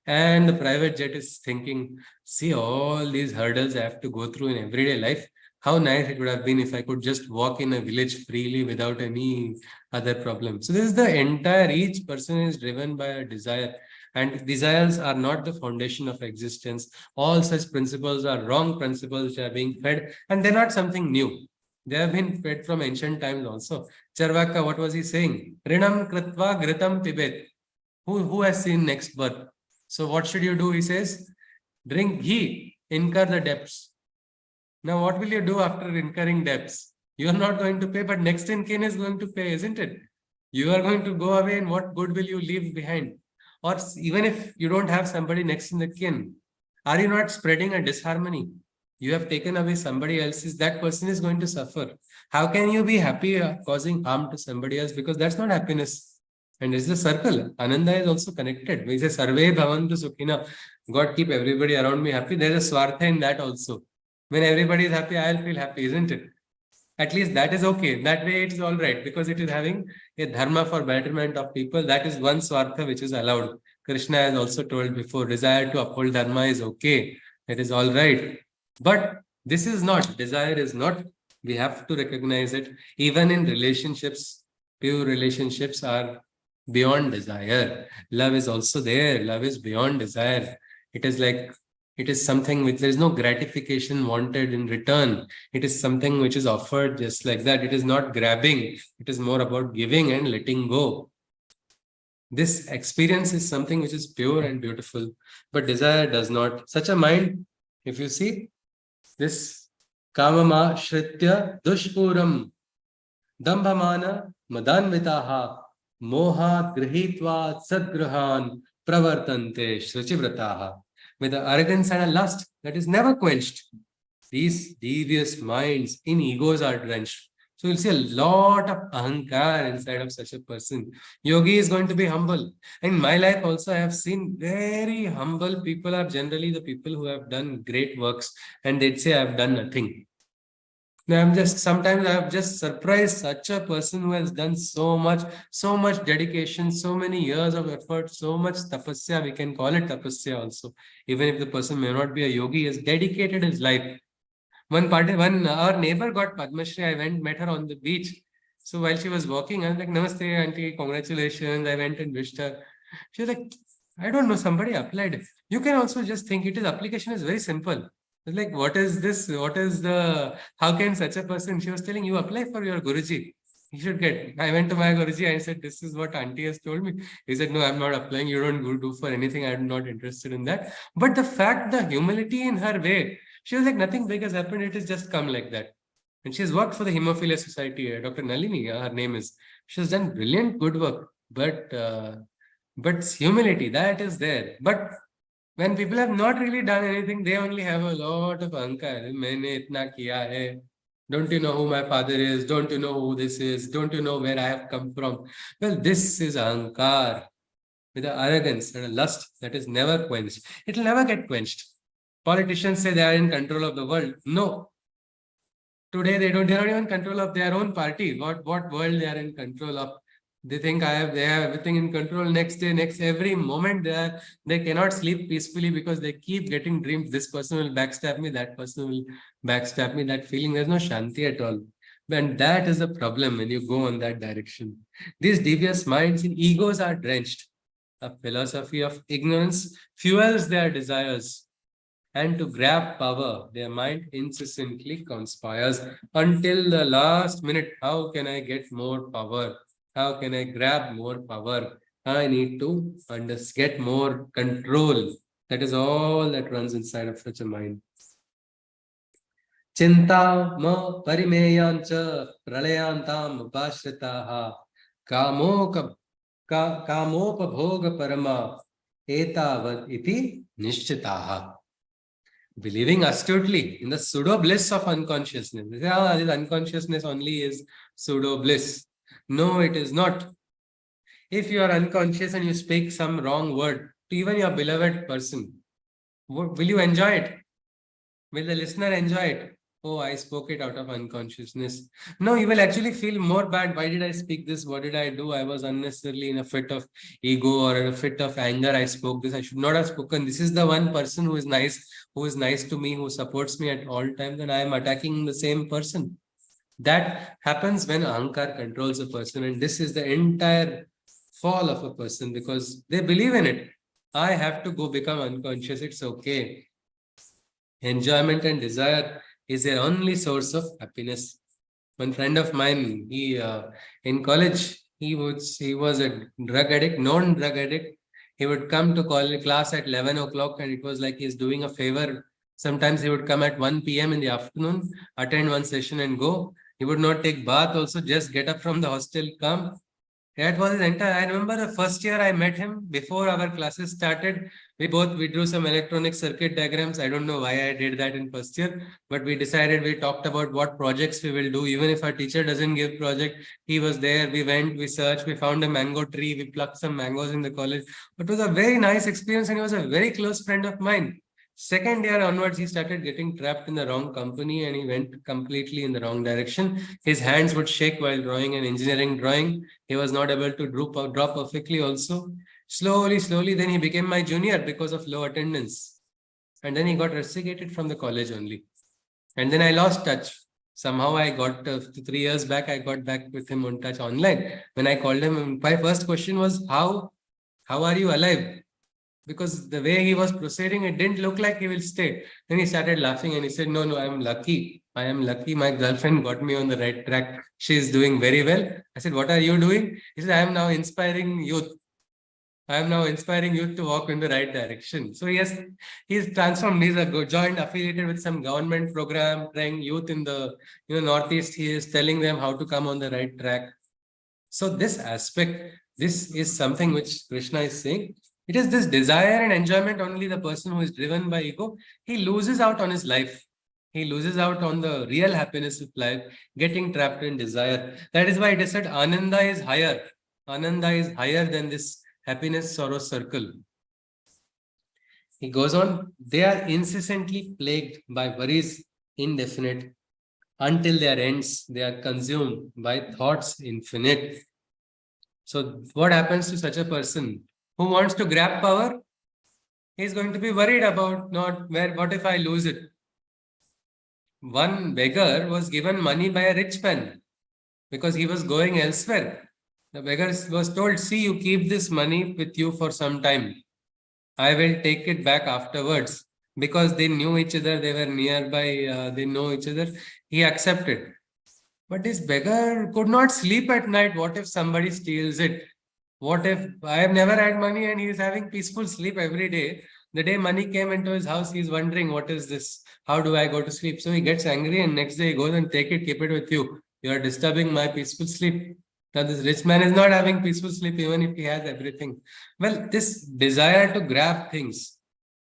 And the private jet is thinking, see all these hurdles I have to go through in everyday life. How nice it would have been if I could just walk in a village freely without any other problem. So this is the entire, each person is driven by a desire, and desires are not the foundation of existence. All such principles are wrong principles which are being fed, and they're not something new. They have been fed from ancient times also. Charvaka, what was he saying? Rinam kritva gritam pibet. Who has seen next birth? So what should you do? He says, drink ghee, incur the debts. Now, what will you do after incurring debts? You are not going to pay, but next in kin is going to pay, isn't it? You are going to go away, and what good will you leave behind? Or even if you don't have somebody next in the kin, are you not spreading a disharmony? You have taken away somebody else's, that person is going to suffer. How can you be happy causing harm to somebody else? Because that's not happiness. And it's the circle. Ananda is also connected. We say, Sarve Bhavantu Sukhina. God, keep everybody around me happy. There's a swartha in that also. When everybody is happy, I'll feel happy, isn't it? At least that is okay. That way it is all right, because it is having a dharma for betterment of people. That is one swartha which is allowed. Krishna has also told before, desire to uphold dharma is okay. It is all right. But this is not. Desire is not. We have to recognize it. Even in relationships, pure relationships are beyond desire. Love is also there. Love is beyond desire. It is like, it is something which there is no gratification wanted in return. It is something which is offered just like that. It is not grabbing. It is more about giving and letting go. This experience is something which is pure and beautiful, but desire does not. Such a mind, if you see this, kamama shritya dushpuram dambhamana madanvitaha moha grihitva sadgruhan pravartante shruchivrataha. With the arrogance and a lust that is never quenched, these devious minds in egos are drenched. So you'll see a lot of ahankar inside of such a person. Yogi is going to be humble. In my life also, I have seen very humble people are generally the people who have done great works, and they'd say, I've done nothing. Now sometimes I'm just surprised, such a person who has done so much dedication, so many years of effort, so much tapasya, we can call it tapasya also. Even if the person may not be a yogi, he has dedicated his life. Our neighbor got Padma Shri. I met her on the beach. So while she was walking, I was like, Namaste, auntie, congratulations. I went and wished her. She was like, I don't know, somebody applied. You can also just think it is, application is very simple. It's like, what is this? How can such a person? She was telling, you apply for your Guruji. You should get. I went to my Guruji and I said, this is what auntie has told me. He said, no, I'm not applying. You don't do for anything. I'm not interested in that. But the fact, the humility in her way, she was like, nothing big has happened. It has just come like that. And she's worked for the Hemophilia Society. Dr. Nalini, her name is. She has done brilliant, good work. But humility, that is there. But when people have not really done anything, they only have a lot of ahankar. Maine itna kiya hai. Don't you know who my father is? Don't you know who this is? Don't you know where I have come from? Well, this is ahankar with an arrogance and a lust that is never quenched. It will never get quenched. Politicians say they are in control of the world. No. Today they're not even in control of their own party. What world they are in control of? They think they have everything in control. Next day, every moment they cannot sleep peacefully because they keep getting dreams. This person will backstab me, that person will backstab me. That feeling, there's no shanti at all. And that is the problem when you go on that direction. These devious minds and egos are drenched. A philosophy of ignorance fuels their desires. And to grab power, their mind incessantly conspires until the last minute. How can I get more power? How can I grab more power? I need to get more control. That is all that runs inside of such a mind. Chinta ma parimeyancha pralayantam upashritaha kamopabhoga parama etavad iti nishchitaha. Believing astutely in the pseudo bliss of unconsciousness. This unconsciousness only is pseudo bliss. No, it is not. If you are unconscious and you speak some wrong word to even your beloved person, will you enjoy it? Will the listener enjoy it? Oh, I spoke it out of unconsciousness. No, you will actually feel more bad. Why did I speak this? What did I do? I was unnecessarily in a fit of ego or in a fit of anger. I spoke this. I should not have spoken. This is the one person who is nice to me, who supports me at all times, and I am attacking the same person. That happens when ahankar controls a person, and this is the entire fall of a person because they believe in it. I have to go become unconscious. It's okay. Enjoyment and desire is their only source of happiness. One friend of mine, in college, he was a drug addict, known drug addict. He would come to class at 11 o'clock and it was like he's doing a favor. Sometimes he would come at 1 p.m. in the afternoon, attend one session and go. He would not take bath also, just get up from the hostel, come. That was his entire. I remember the first year I met him before our classes started. We drew some electronic circuit diagrams. I don't know why I did that in first year, but we talked about what projects we will do. Even if our teacher doesn't give project, he was there. We went, we searched, we found a mango tree, we plucked some mangoes in the college. It was a very nice experience and he was a very close friend of mine. Second year onwards, he started getting trapped in the wrong company and he went completely in the wrong direction. His hands would shake while drawing an engineering drawing. He was not able to draw perfectly also. Slowly, then he became my junior because of low attendance. And then he got rusticated from the college only. And then I lost touch. Somehow I got, 3 years back, I got back with him on touch online. When I called him, my first question was, how are you alive? Because the way he was proceeding, it didn't look like he will stay. Then he started laughing and he said, no, I am lucky. My girlfriend got me on the right track. She is doing very well. I said, what are you doing? He said, I am now inspiring youth. To walk in the right direction. So yes, he's transformed. He's joined, affiliated with some government program, trying youth in the Northeast. He is telling them how to come on the right track. So this aspect, this is something which Krishna is saying. It is this desire and enjoyment only the person who is driven by ego, he loses out on his life. He loses out on the real happiness of life, getting trapped in desire. That is why it is said Ananda is higher. Ananda is higher than this happiness sorrow circle. He goes on, they are incessantly plagued by worries indefinite. Until their ends, they are consumed by thoughts infinite. So what happens to such a person who wants to grab power? He's going to be worried about what if I lose it? One beggar was given money by a rich man because he was going elsewhere. The beggar was told, see, you keep this money with you for some time. I will take it back afterwards. Because they knew each other, they were nearby, they know each other. He accepted. But this beggar could not sleep at night. What if somebody steals it? What if I have never had money and he is having peaceful sleep every day? The day money came into his house, he is wondering, what is this? How do I go to sleep? So he gets angry and next day he goes and take it, keep it with you. You are disturbing my peaceful sleep. Now this rich man is not having peaceful sleep even if he has everything. Well, this desire to grab things,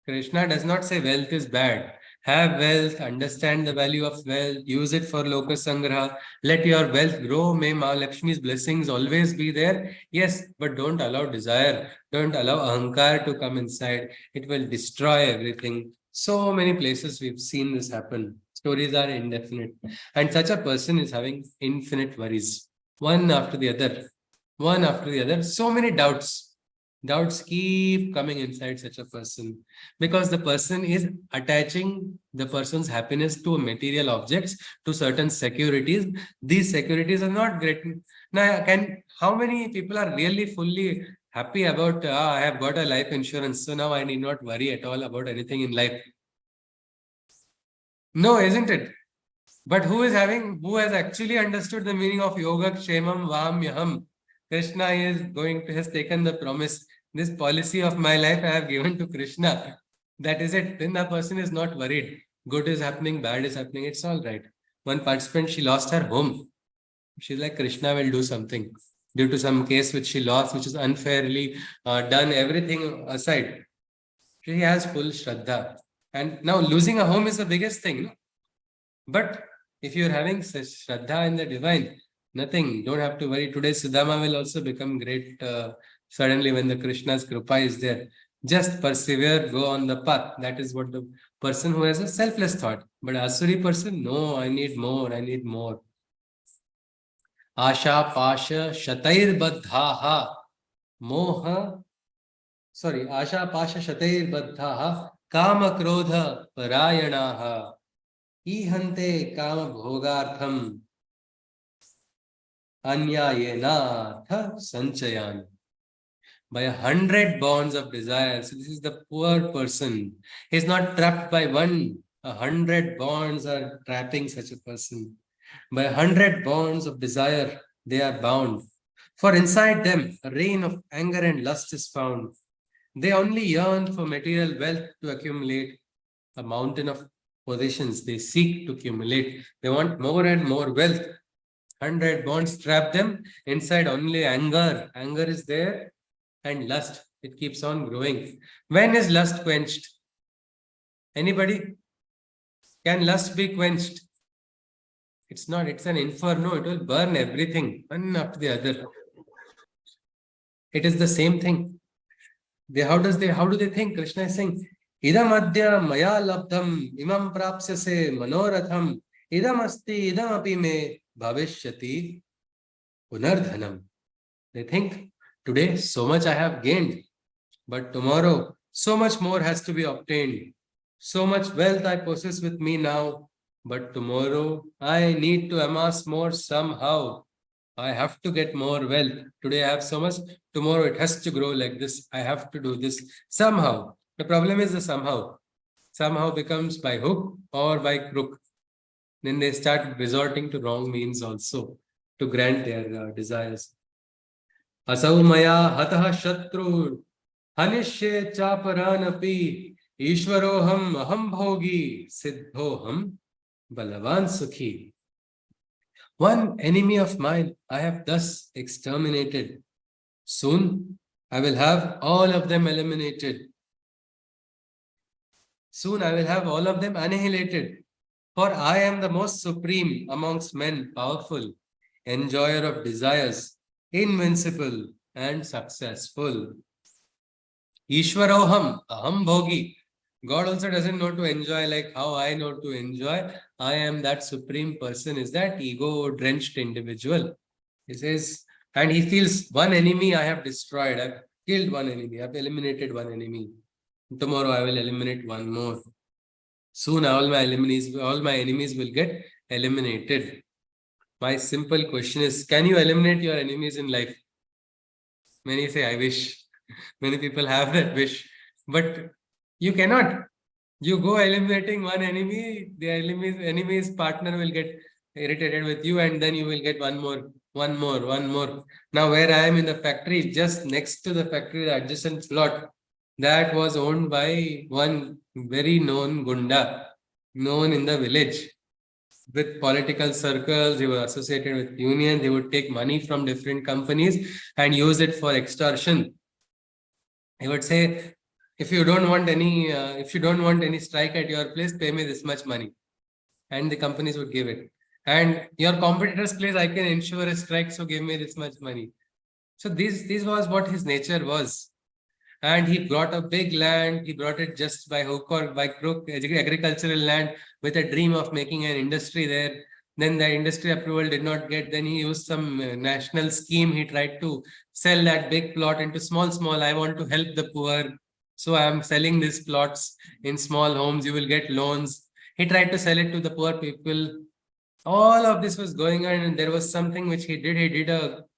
Krishna does not say wealth is bad. Have wealth, understand the value of wealth, use it for loka sangraha, let your wealth grow, may Ma Lakshmi's blessings always be there. Yes, but don't allow desire, don't allow ahankar to come inside. It will destroy everything. So many places we've seen this happen. Stories are indefinite. And such a person is having infinite worries. One after the other. One after the other. So many doubts. Doubts keep coming inside such a person. Because the person is attaching the person's happiness to material objects, to certain securities. These securities are not great. Now, how many people are really fully happy about, I have got a life insurance, so now I need not worry at all about anything in life? No, isn't it? But who has actually understood the meaning of yoga kshemam vamyaham? Krishna has taken the promise. This policy of my life I have given to Krishna. That is it. Then the person is not worried. Good is happening, bad is happening. It's all right. One participant, she lost her home. She's like, Krishna will do something. Due to some case which she lost, which is unfairly done, everything aside. She has full Shraddha. And now losing a home is the biggest thing. No? But if you're having such Shraddha in the divine, nothing, don't have to worry. Today, Sudama will also become great suddenly when the Krishna's Kripa is there. Just persevere, go on the path. That is what the person who has a selfless thought. But Asuri person, no, I need more, I need more. Asha Pasha Shatair Baddhaha Moha. Sorry, Asha Pasha Shatair Baddhaha Kama Krodha Parayanaha Ihante Kama Bhogartham Anyayena Sanchayan. By 100 bonds of desire. So this is the poor person. He is not trapped by one. 100 bonds are trapping such a person. By 100 bonds of desire, they are bound. For inside them, a reign of anger and lust is found. They only yearn for material wealth to accumulate a mountain of possessions. They seek to accumulate. They want more and more wealth. 100 bonds trap them. Inside only anger. Anger is there. And lust. It keeps on growing. When is lust quenched? Anybody? Can lust be quenched? It's not. It's an inferno. It will burn everything, one after the other. It is the same thing. How do they think? Krishna is saying, Idam adya maya labdham imam prapsyase manoratham idam asti idam api me bhavishyati punardhanam. They think, today so much I have gained, but tomorrow so much more has to be obtained. So much wealth I possess with me now, but tomorrow I need to amass more somehow. I have to get more wealth. Today I have so much, tomorrow it has to grow like this. I have to do this somehow. The problem is the somehow. Somehow becomes by hook or by crook. Then they start resorting to wrong means also to grant their desires. Asau maya hataha shatru hanishye chaparanapi ishwaroham aham bhogi siddhoham balavan sukhi. One enemy of mine I have thus exterminated. Soon I will have all of them eliminated. Soon I will have all of them annihilated. For I am the most supreme amongst men, powerful, enjoyer of desires, invincible and successful. Ishwaroham, aham bhogi. God also doesn't know to enjoy like how I know to enjoy. I am that supreme person, is that ego-drenched individual. He says, and he feels one enemy I have destroyed. I've killed one enemy. I've eliminated one enemy. Tomorrow I will eliminate one more. Soon all my enemies will get eliminated. My simple question is, can you eliminate your enemies in life? Many say, I wish. Many people have that wish. But you cannot. You go eliminating one enemy, the enemy's partner will get irritated with you, and then you will get one more. Now, where I am in the factory, just next to the factory, the adjacent plot, that was owned by one very known Gunda, known in the village. With political circles, he was associated with unions. He would take money from different companies and use it for extortion. He would say, if you don't want any strike at your place, pay me this much money. And the companies would give it. And your competitor's place, I can ensure a strike, so give me this much money. So this was what his nature was. And he brought a big land. He brought it just by hook or by crook, agricultural land, with a dream of making an industry there. Then the industry approval did not get. Then he used some national scheme. He tried to sell that big plot into small. I want to help the poor. So I am selling these plots in small homes. You will get loans. He tried to sell it to the poor people. All of this was going on, and there was something which he did.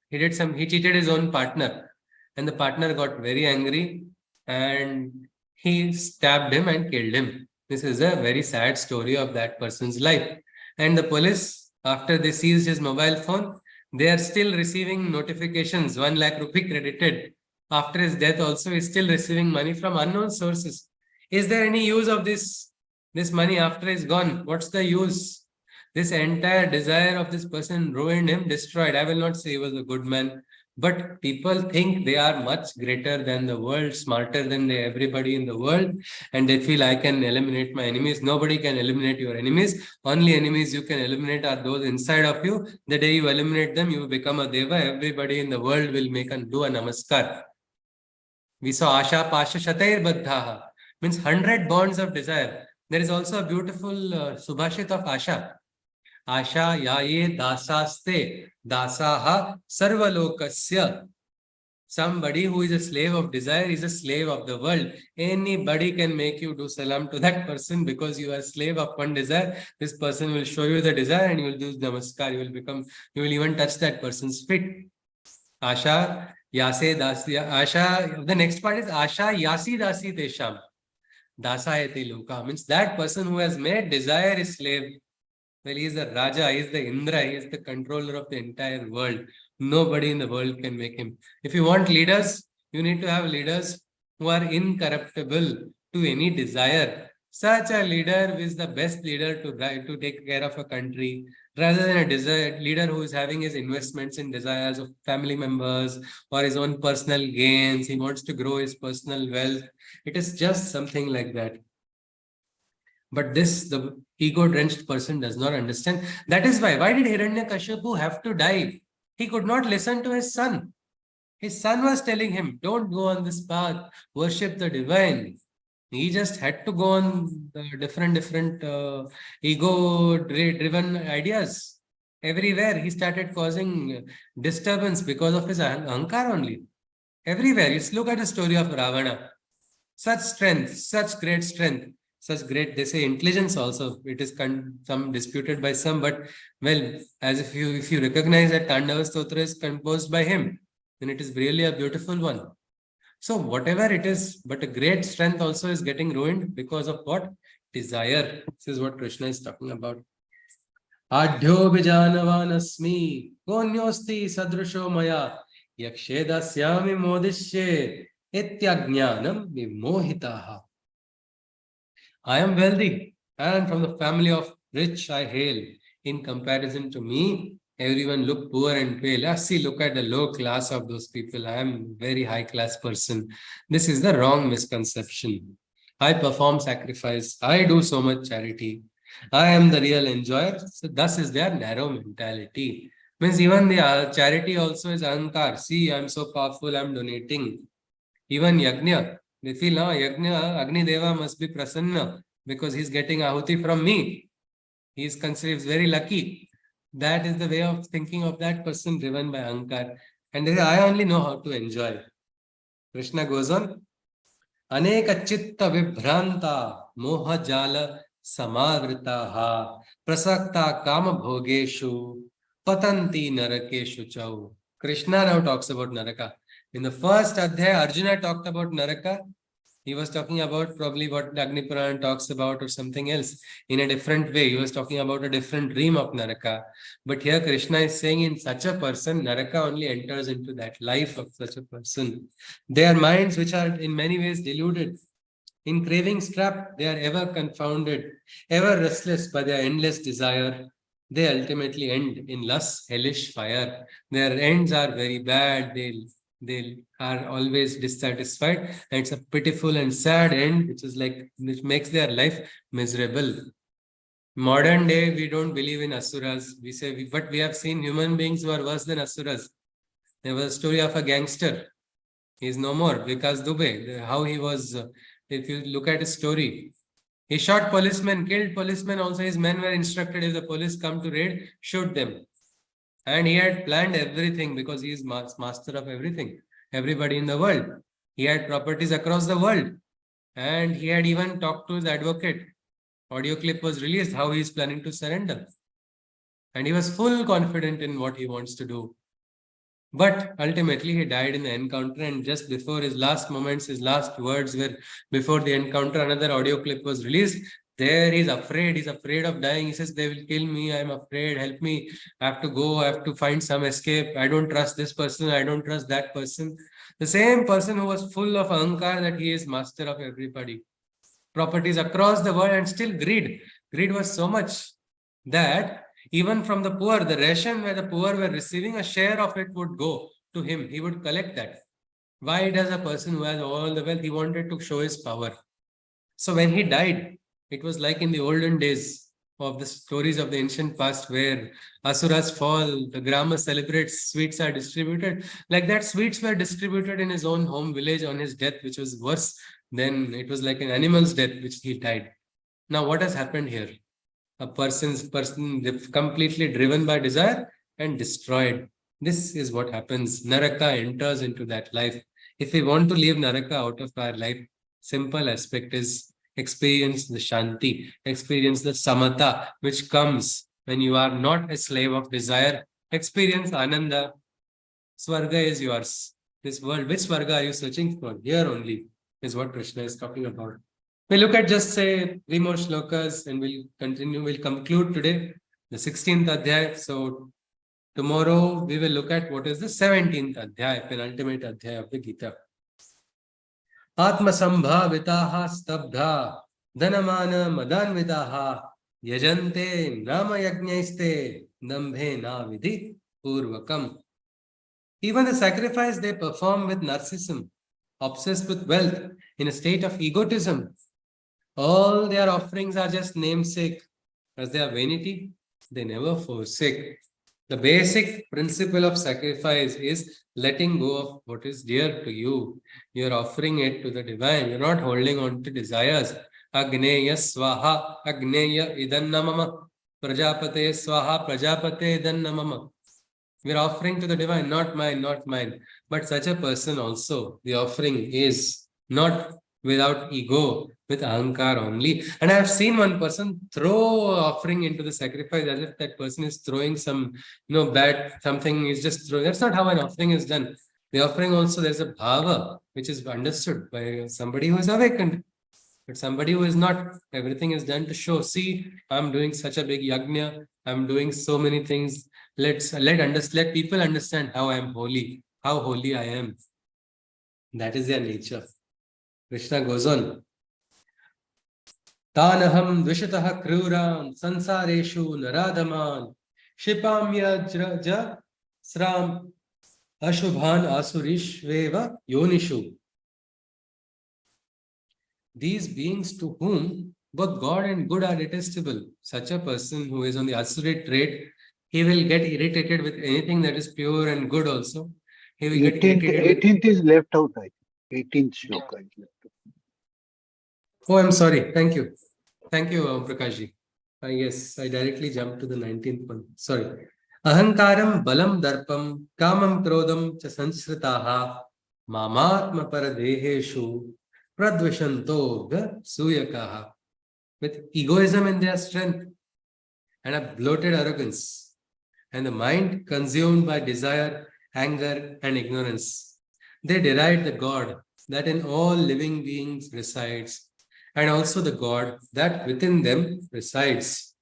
He cheated his own partner, and the partner got very angry and he stabbed him and killed him. This is a very sad story of that person's life. And the police, after they seized his mobile phone, they are still receiving notifications, 1 lakh rupee credited. After his death also, he's still receiving money from unknown sources. Is there any use of this money after he's gone? What's the use? This entire desire of this person ruined him, destroyed. I will not say he was a good man, but people think they are much greater than the world, smarter than everybody in the world, and they feel I can eliminate my enemies. Nobody can eliminate your enemies. Only enemies you can eliminate are those inside of you. The day you eliminate them, you become a deva. Everybody in the world will do a namaskar. We saw Asha Pasha Shatair Baddhaha, means 100 bonds of desire. There is also a beautiful Subhashit of Asha. Asha yaye dasaste dasaha sarvalokasya. Somebody who is a slave of desire is a slave of the world. Anybody can make you do salam to that person because you are a slave of one desire. This person will show you the desire and you will do namaskar. You will even touch that person's feet. Asha yase dasya. Asha, the next part is Asha yasi dasi tesham. Dasayate loka, means that person who has made desire his slave. Well, he is the Raja, he is the Indra, he is the controller of the entire world. Nobody in the world can make him. If you want leaders, you need to have leaders who are incorruptible to any desire. Such a leader is the best leader to take care of a country, rather than a leader who is having his investments in desires of family members or his own personal gains. He wants to grow his personal wealth. It is just something like that. But this, the ego-drenched person does not understand. That is why did Hiranyakashipu have to die? He could not listen to his son. His son was telling him, don't go on this path, worship the divine. He just had to go on the different ego-driven ideas. Everywhere he started causing disturbance because of his ahankar only. Everywhere. Just look at the story of Ravana. Such strength, such great strength. Such great, they say, intelligence also. It is some disputed by some, but well, as if you recognize that Tandava Stotra is composed by him, then it is really a beautiful one. So whatever it is, but a great strength also is getting ruined because of what? Desire. This is what Krishna is talking about. Adhyo bijanavanasmi konyosti sadrusho maya yakshedasyami modishye ityajnanam vimohitaha. I am wealthy and from the family of rich I hail. In comparison to me, everyone look poor and pale. See, look at the low class of those people. I am very high class person. This is the wrong misconception. I perform sacrifice. I do so much charity. I am the real enjoyer. So thus is their narrow mentality. Means even the charity also is ahankar. See, I am so powerful, I am donating. Even yajna. They feel, Yajna, Agni Deva must be prasanna because he's getting ahuti from me. He is considered very lucky. That is the way of thinking of that person driven by ahankar. And they say, I only know how to enjoy. Krishna goes on, Aneka chitta vibhranta moha jala samavritaha prasakta kama bhogeshu patanti narakeshu chau. Krishna now talks about Naraka. In the first Adhyaya, Arjuna talked about Naraka. He was talking about probably what Agni Purana talks about or something else in a different way. He was talking about a different dream of Naraka. But here Krishna is saying in such a person, Naraka only enters into that life of such a person. Their minds, which are in many ways deluded, in cravings trapped, they are ever confounded, ever restless by their endless desire. They ultimately end in lust, hellish fire. Their ends are very bad. They are always dissatisfied, and it's a pitiful and sad end, which makes their life miserable. Modern day, we don't believe in asuras. We say, but we have seen human beings who are worse than asuras. There was a story of a gangster He is no more. Vikas Dubey, how he was, if you look at his story, he shot policemen, killed policemen. Also, his men were instructed if the police come to raid, shoot them. And he had planned everything because he is master of everything, everybody in the world. He had properties across the world. And he had even talked to his advocate. Audio clip was released, how he is planning to surrender. And he was full confident in what he wants to do. But ultimately, he died in the encounter. And just before his last moments, his last words were before the encounter, another audio clip was released. There he's afraid. He's afraid of dying. He says, they will kill me. I'm afraid. Help me. I have to go. I have to find some escape. I don't trust this person. I don't trust that person. The same person who was full of ahankar that he is master of everybody. Properties across the world, and still greed. Greed was so much that even from the poor, the ration where the poor were receiving, a share of it would go to him. He would collect that. Why does a person who has all the wealth, he wanted to show his power. So when he died, it was like in the olden days of the stories of the ancient past where Asuras fall, the Grama celebrates, sweets are distributed. Like that, sweets were distributed in his own home village on his death, which was worse than it was like an animal's death, which he died. Now, what has happened here? A person completely driven by desire and destroyed. This is what happens. Naraka enters into that life. If we want to leave Naraka out of our life, simple aspect is experience the Shanti, experience the Samatha, which comes when you are not a slave of desire. Experience Ananda. Swarga is yours. This world, which Swarga are you searching for? Here only is what Krishna is talking about. We'll look at just say 3 more shlokas and we'll continue. We'll conclude today the 16th Adhyaya. So tomorrow we will look at what is the 17th Adhyaya, penultimate Adhyaya of the Gita. Atma sambhavitaha stabdha dhanamana madanvitaha yajante nama yajnaiste dambhe na vidhi purvakam. Even the sacrifice they perform with narcissism, obsessed with wealth, in a state of egotism, all their offerings are just namesake. As they are vanity, they never forsake. The basic principle of sacrifice is letting go of what is dear to you. You're offering it to the divine. You're not holding on to desires. Agneya swaha, agneya idannamama, prajapate swaha, prajapate idannamama. We're offering to the divine, not mine, not mine. But such a person also, the offering is not without ego, with ahankar only. And I have seen one person throw offering into the sacrifice as if that person is throwing some, bad something, is just throwing. That's not how an offering is done. The offering also, there's a bhava, which is understood by somebody who is awakened. But somebody who is not, everything is done to show, see, I'm doing such a big yajna, I'm doing so many things. Let people understand how I am holy, how holy I am. That is their nature. Krishna goes on. Tanaham dvishataha kruram sansareshu naradhaman shipamya ja sram ashubhan asurishveva yonishu. These beings to whom both God and good are detestable. Such a person who is on the asuri trait, he will get irritated with anything that is pure and good also. He will 18th, get irritated 18th is left out, I think. 18th shloka is left out. Oh, I'm sorry. Thank you. Thank you, Prakashji. Yes, I directly jumped to the 19th one. Sorry. Ahankaram balam darpam kamam krodam cha sansritaha mamatma paradeheshu pradvishanto suyakaha. With egoism in their strength and a bloated arrogance and the mind consumed by desire, anger and ignorance, they deride the God that in all living beings resides, and also the God that within them resides.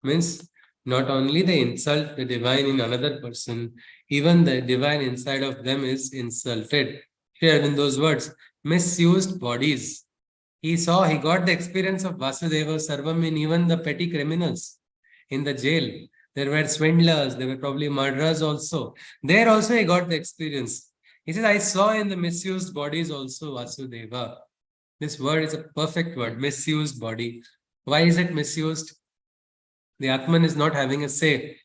Means not only they insult the divine in another person, even the divine inside of them is insulted. Here in those words, misused bodies. He got the experience of Vasudeva Sarvam in even the petty criminals in the jail. There were swindlers, there were probably murderers also. There also he got the experience. He says, I saw in the misused bodies also Vasudeva. This word is a perfect word, misused body. Why is it misused? The Atman is not having a say.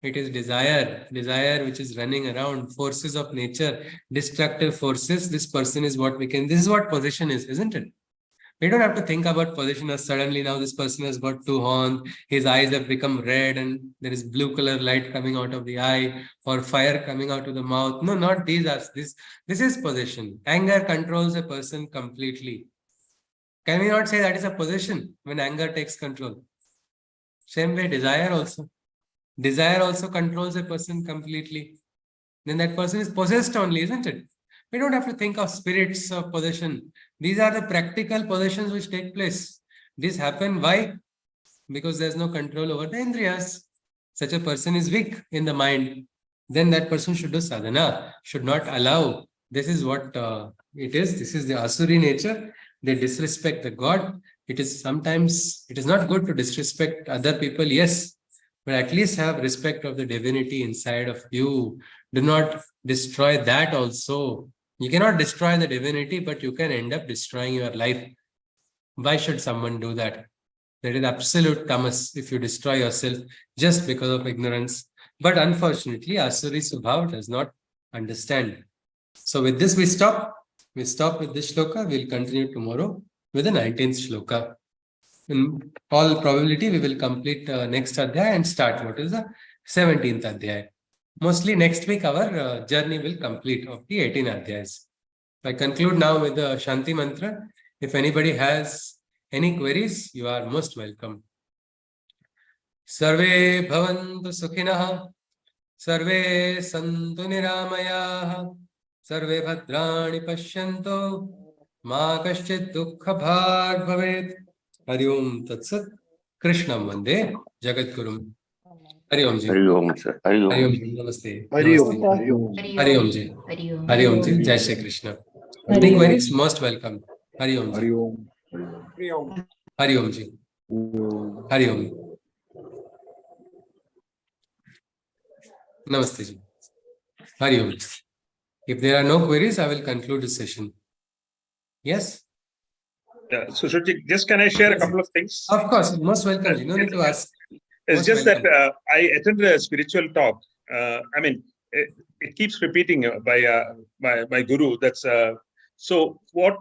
It is desire which is running around, forces of nature, destructive forces. This person is what this is what possession is, isn't it? We don't have to think about possession as suddenly now this person has got two horns, his eyes have become red and there is blue color light coming out of the eye or fire coming out of the mouth. No, not these are this. This is possession. Anger controls a person completely. Can we not say that is a possession when anger takes control? Same way, desire also. Desire also controls a person completely. Then that person is possessed only, isn't it? We don't have to think of spirits of possession. These are the practical possessions which take place. This happen. Why? Because there's no control over the indriyas. Such a person is weak in the mind. Then that person should do sadhana, should not allow. This is what it is. This is the asuri nature. They disrespect the God. It is not good to disrespect other people, yes, but at least have respect of the divinity inside of you. Do not destroy that also. You cannot destroy the divinity, but you can end up destroying your life. Why should someone do that? That is absolute tamas if you destroy yourself just because of ignorance. But unfortunately, Asuri Subhav does not understand. So with this, we stop. We stop with this shloka. We'll continue tomorrow with the 19th shloka. In all probability, we will complete next Adhyaya and start what is the 17th Adhyaya. Mostly next week, our journey will complete of the 18 Adhyayas. I conclude now with the Shanti Mantra. If anybody has any queries, you are most welcome. Sarve bhavantu sukhinah, sarve santu niramayah, sarve bhadrani pashyanto, ma kaschit dukkha bhag bhavet. Hari Om Tat Sat. Krishnam Vande Jagat Gurum. Hari Om Ji. Hari Om, sir. Hari Om. Hari Om Ji. Namaste. Hari Om. Namaste. Hari Om. Hari Om Ji. Hari Om Ji. Jai Shri Krishna. Any queries? Most welcome. Hari Om Ji. Hari Om. Hari Om. Hari Om Ji. Hari Om. Namaste Ji. Hari Om. If there are no queries, I will conclude this session. Yes? Yeah, so Shruti, just can I share a couple of things? Of course, most welcome. You no need to ask. It's Most just welcome. that I attended a spiritual talk. It keeps repeating by Guru. That's so what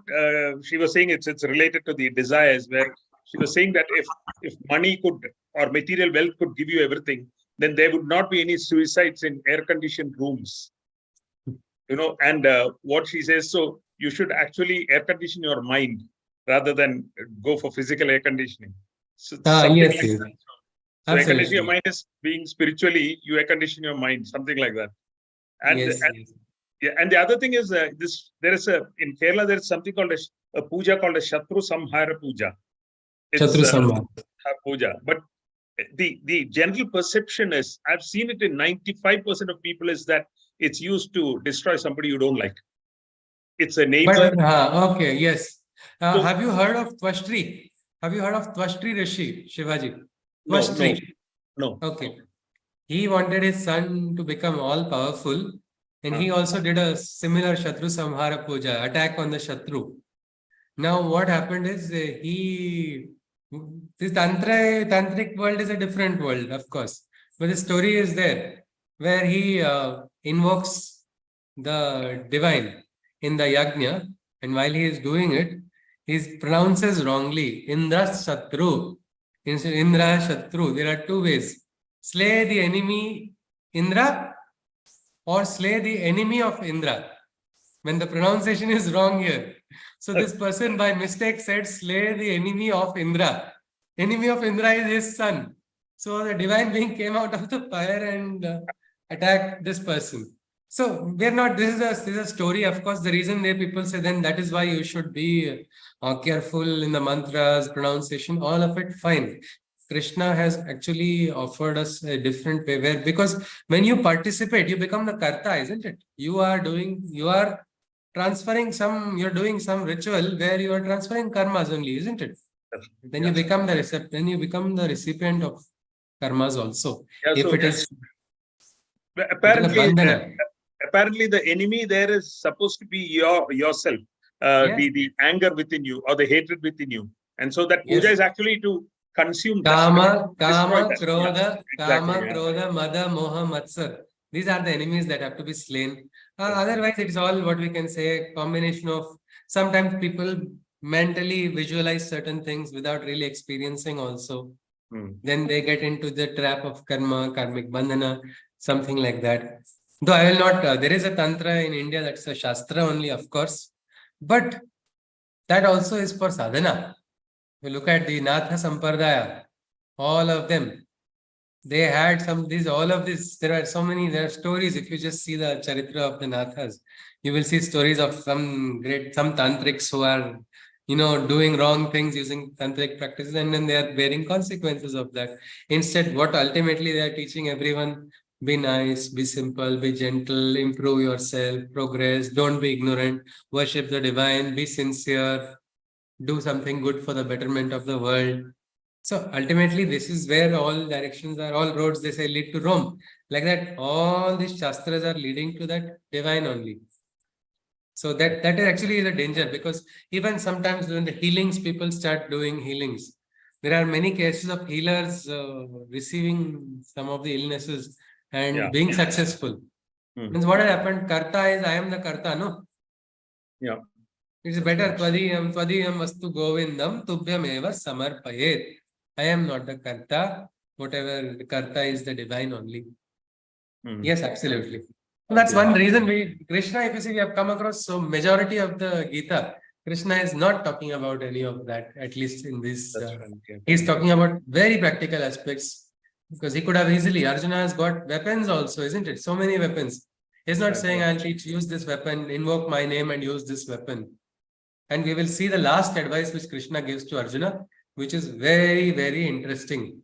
she was saying. It's related to the desires, where she was saying that if money could or material wealth could give you everything, then there would not be any suicides in air-conditioned rooms. And what she says, so you should actually air condition your mind rather than go for physical air conditioning. So Yes, like yes. that. So air conditioning your mind is being spiritually, you air condition your mind, something like that. And, Yes, and yes. yeah, and the other thing is in Kerala there is something called a puja called a Shatru Samhara Puja. It's Shatru Samhara. puja. But the general perception is, I've seen it in 95% of people, is that it's used to destroy somebody you don't like. It's a name. Okay, yes. So- Have you heard of Twashtri? Have you heard of Twashtri Rishi, Shivaji? Twashtri. No. Okay. He wanted his son to become all powerful, and he also did a similar Shatru Samhara Puja, attack on the Shatru. Now, what happened is this tantric world is a different world, of course, but the story is there where he invokes the divine in the yajna, and while he is doing it, he pronounces wrongly Indra Shatru. Instead Indra Shatru. There are two ways: slay the enemy Indra or slay the enemy of Indra. When the pronunciation is wrong here. So this person by mistake said slay the enemy of Indra. Enemy of Indra is his son. So the divine being came out of the fire and attacked this person. So we're not, this is a story. Of course, the reason there people say then that is why you should be careful in the mantras, pronunciation, all of it, fine. Krishna has actually offered us a different way where, because when you participate, you become the karta, isn't it? You are transferring you're doing some ritual where you are transferring karmas only, isn't it? Then you become the recipient of karmas also. Yeah, if so it is apparently the enemy there is supposed to be yourself, Yes. the anger within you or the hatred within you. And so that puja Yes. is actually to consume Kama, destroy Kama, that. Krodha, Exactly, Kama, yeah. Krodha, Mada, Moha, Matsar. These are the enemies that have to be slain. Otherwise, it's all what we can say, combination of sometimes people mentally visualize certain things without really experiencing also. Then they get into the trap of karma, karmic bandhana, something like that. Though I will not, there is a tantra in India that's a shastra only, of course, but that also is for sadhana. You look at the Natha Sampradaya, all of them, they had all of this, there are so many, there are stories. If you just see the charitra of the Nathas, you will see stories of some tantrics who are, doing wrong things using tantric practices, and then they are bearing consequences of that. Instead, what ultimately they are teaching everyone, be nice, be simple, be gentle, improve yourself, progress, don't be ignorant, worship the divine, be sincere, do something good for the betterment of the world. So ultimately, this is where all directions are, all roads, they say, lead to Rome. Like that, all these shastras are leading to that divine only. So that is actually the danger, because even sometimes when the healings, people start doing healings, there are many cases of healers receiving some of the illnesses and being successful. Means what has happened? Karta is, I am the Karta, no? Yeah. It's better, Twadiyam vastu govindam tubhyam eva samarpayet. I am not the Karta. Whatever the Karta is, the divine only. Yes, absolutely. So that's one reason Krishna, if you see, we have come across, so majority of the Gita, Krishna is not talking about any of that, at least in this. He's talking about very practical aspects, because he could have easily, Arjuna has got weapons also, isn't it? So many weapons. He's not saying, I'll use this weapon, invoke my name and use this weapon. And we will see the last advice which Krishna gives to Arjuna, which is very, very interesting,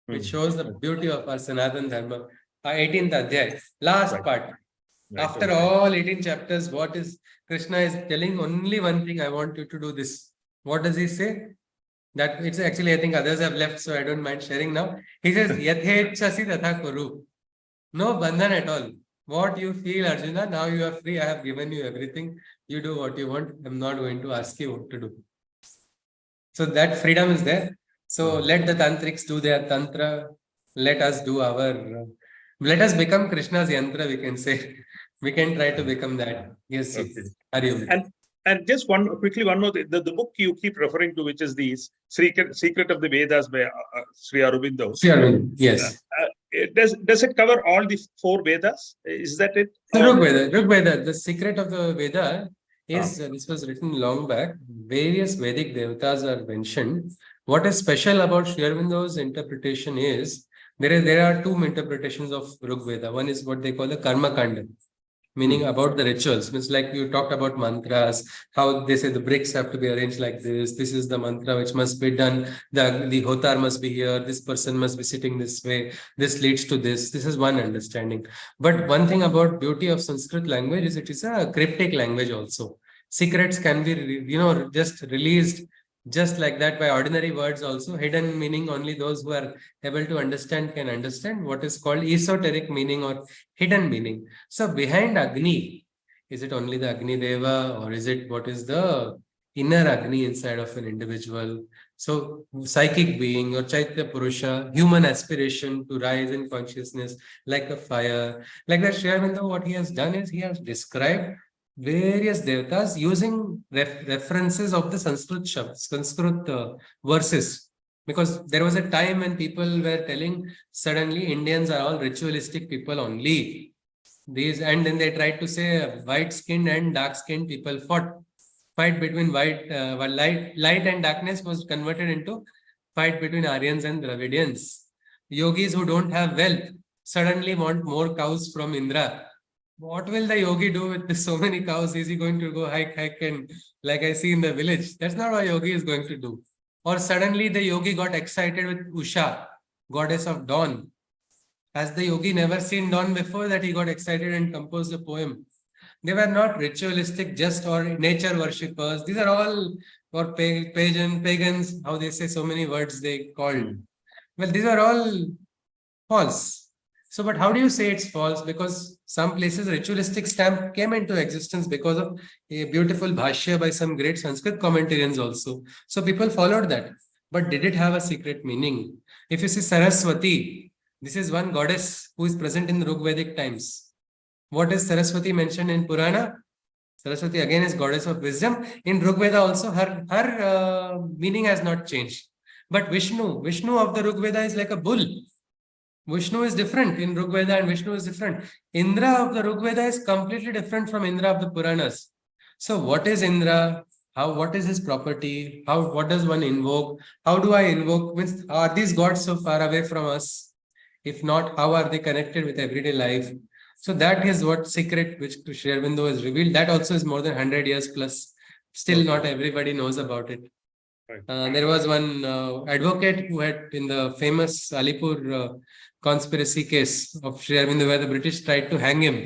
which shows the beauty of our Sanatana Dharma. 18th Adhyaya, last part. After all 18 chapters, what is Krishna is telling? Only one thing, I want you to do this. What does he say? That it's actually, I think others have left, so I don't mind sharing now. He says, Yathechasi tatha kuru. No bandhan at all. What you feel, Arjuna, now you are free. I have given you everything. You do what you want. I'm not going to ask you what to do. So that freedom is there. So let the tantrics do their tantra. Let us do our. Let us become Krishna's yantra, we can say. We can try to become that. Yes, yes. And just one more, the book you keep referring to, which is the Secret of the Vedas by Sri Aurobindo. Sri Aurobindo, yes. Does it cover all the 4 Vedas? Is that it? Rig Veda, the secret of the Veda is, this was written long back, various Vedic devatas are mentioned. What is special about Sri Aurobindo's interpretation is, there are 2 interpretations of Rig Veda. One is what they call the Karma Kanda, meaning about the rituals. Means like you talked about mantras, how they say the bricks have to be arranged like this. This is the mantra which must be done. The hotar must be here. This person must be sitting this way. This leads to this. This is one understanding. But one thing about beauty of Sanskrit language is it is a cryptic language also. Secrets can be, just released just like that by ordinary words also. Hidden meaning, only those who are able to understand can understand. What is called esoteric meaning or hidden meaning. So behind Agni, is it only the Agni Deva, or is it what is the inner Agni inside of an individual? So psychic being or Chaitya Purusha, human aspiration to rise in consciousness like a fire. Like that, Sri Aurobindo, what he has done is he has described various devatas using references of the Sanskrit verses. Because there was a time when people were telling, suddenly Indians are all ritualistic people only. And then they tried to say white-skinned and dark-skinned people fight between light and darkness was converted into fight between Aryans and Dravidians. Yogis who don't have wealth suddenly want more cows from Indra. What will the yogi do with so many cows? Is he going to go hike and like I see in the village? That's not what yogi is going to do. Or suddenly the yogi got excited with Usha, goddess of dawn. Has the yogi never seen dawn before that he got excited and composed a poem? They were not ritualistic, just or nature worshippers. These are all for pagans, how they say so many words they called. Well, these are all false. So, but how do you say it's false? Because some places ritualistic stamp came into existence because of a beautiful bhashya by some great Sanskrit commentarians also. So people followed that. but did it have a secret meaning? If you see Saraswati, this is one goddess who is present in the Rigvedic times. What is Saraswati mentioned in Purana? Saraswati again is goddess of wisdom. In Rigveda also, her meaning has not changed. But Vishnu of the Rigveda is like a bull. Vishnu is different in Rigveda and Vishnu is different. Indra of the Rigveda is completely different from Indra of the Puranas. So what is Indra? What is his property? What does one invoke? How do I invoke? Means, are these gods so far away from us? If not, how are they connected with everyday life? So that is what secret which Sri Aurobindo has revealed. That also is more than 100 years plus. Still not everybody knows about it. There was one advocate who had in the famous Alipur conspiracy case of Sri Aurobindo where the British tried to hang him.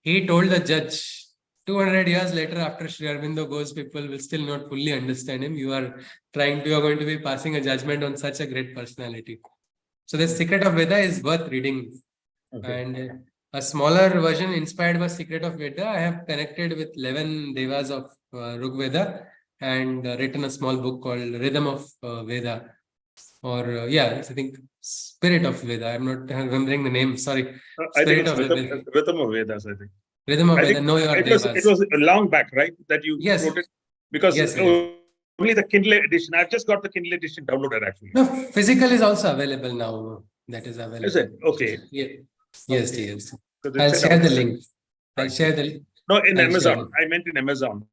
He told the judge, 200 years later after Sri Aurobindo goes, people will still not fully understand him. You are going to be passing a judgment on such a great personality. So the Secret of Veda is worth reading. Okay. And a smaller version inspired by Secret of Veda, I have connected with 11 devas of Rigveda and written a small book called Rhythm of Veda. Or I think Spirit of Veda. I'm not remembering the name. Sorry. Spirit of Veda. Rhythm of Vedas, I think. Rhythm of Veda. Know your devas. It was a long back, right? That you wrote it? Because only the Kindle edition. I've just got the Kindle edition downloaded actually. No, physical is also available now. That is available. Is it? Okay. Yeah. Yes. I'll share the link. No, in Amazon. I meant in Amazon.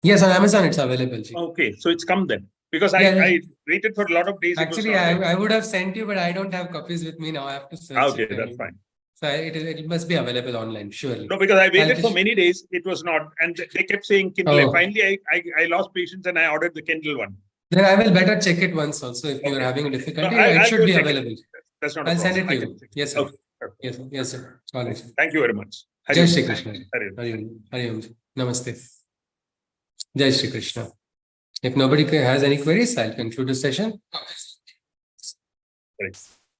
Yes, on Amazon it's available. Okay, so it's come then. Because I waited for a lot of days. Actually, I would have sent you, but I don't have copies with me now. I have to search. Okay, that's fine. So it must be available online, surely. No, because I waited for many days. It was not. And they kept saying Kindle. Oh. Finally, I lost patience and I ordered the Kindle one. Then I will better check it once also. If you are having a difficulty, it should be available. That's not I'll send it to you. Yes, sir. Okay. Yes, sir. All right. Thank you very much. Jai Shri Krishna. Hari Om. Namaste. Jai Shri Krishna. If nobody has any queries, I'll conclude the session. Right.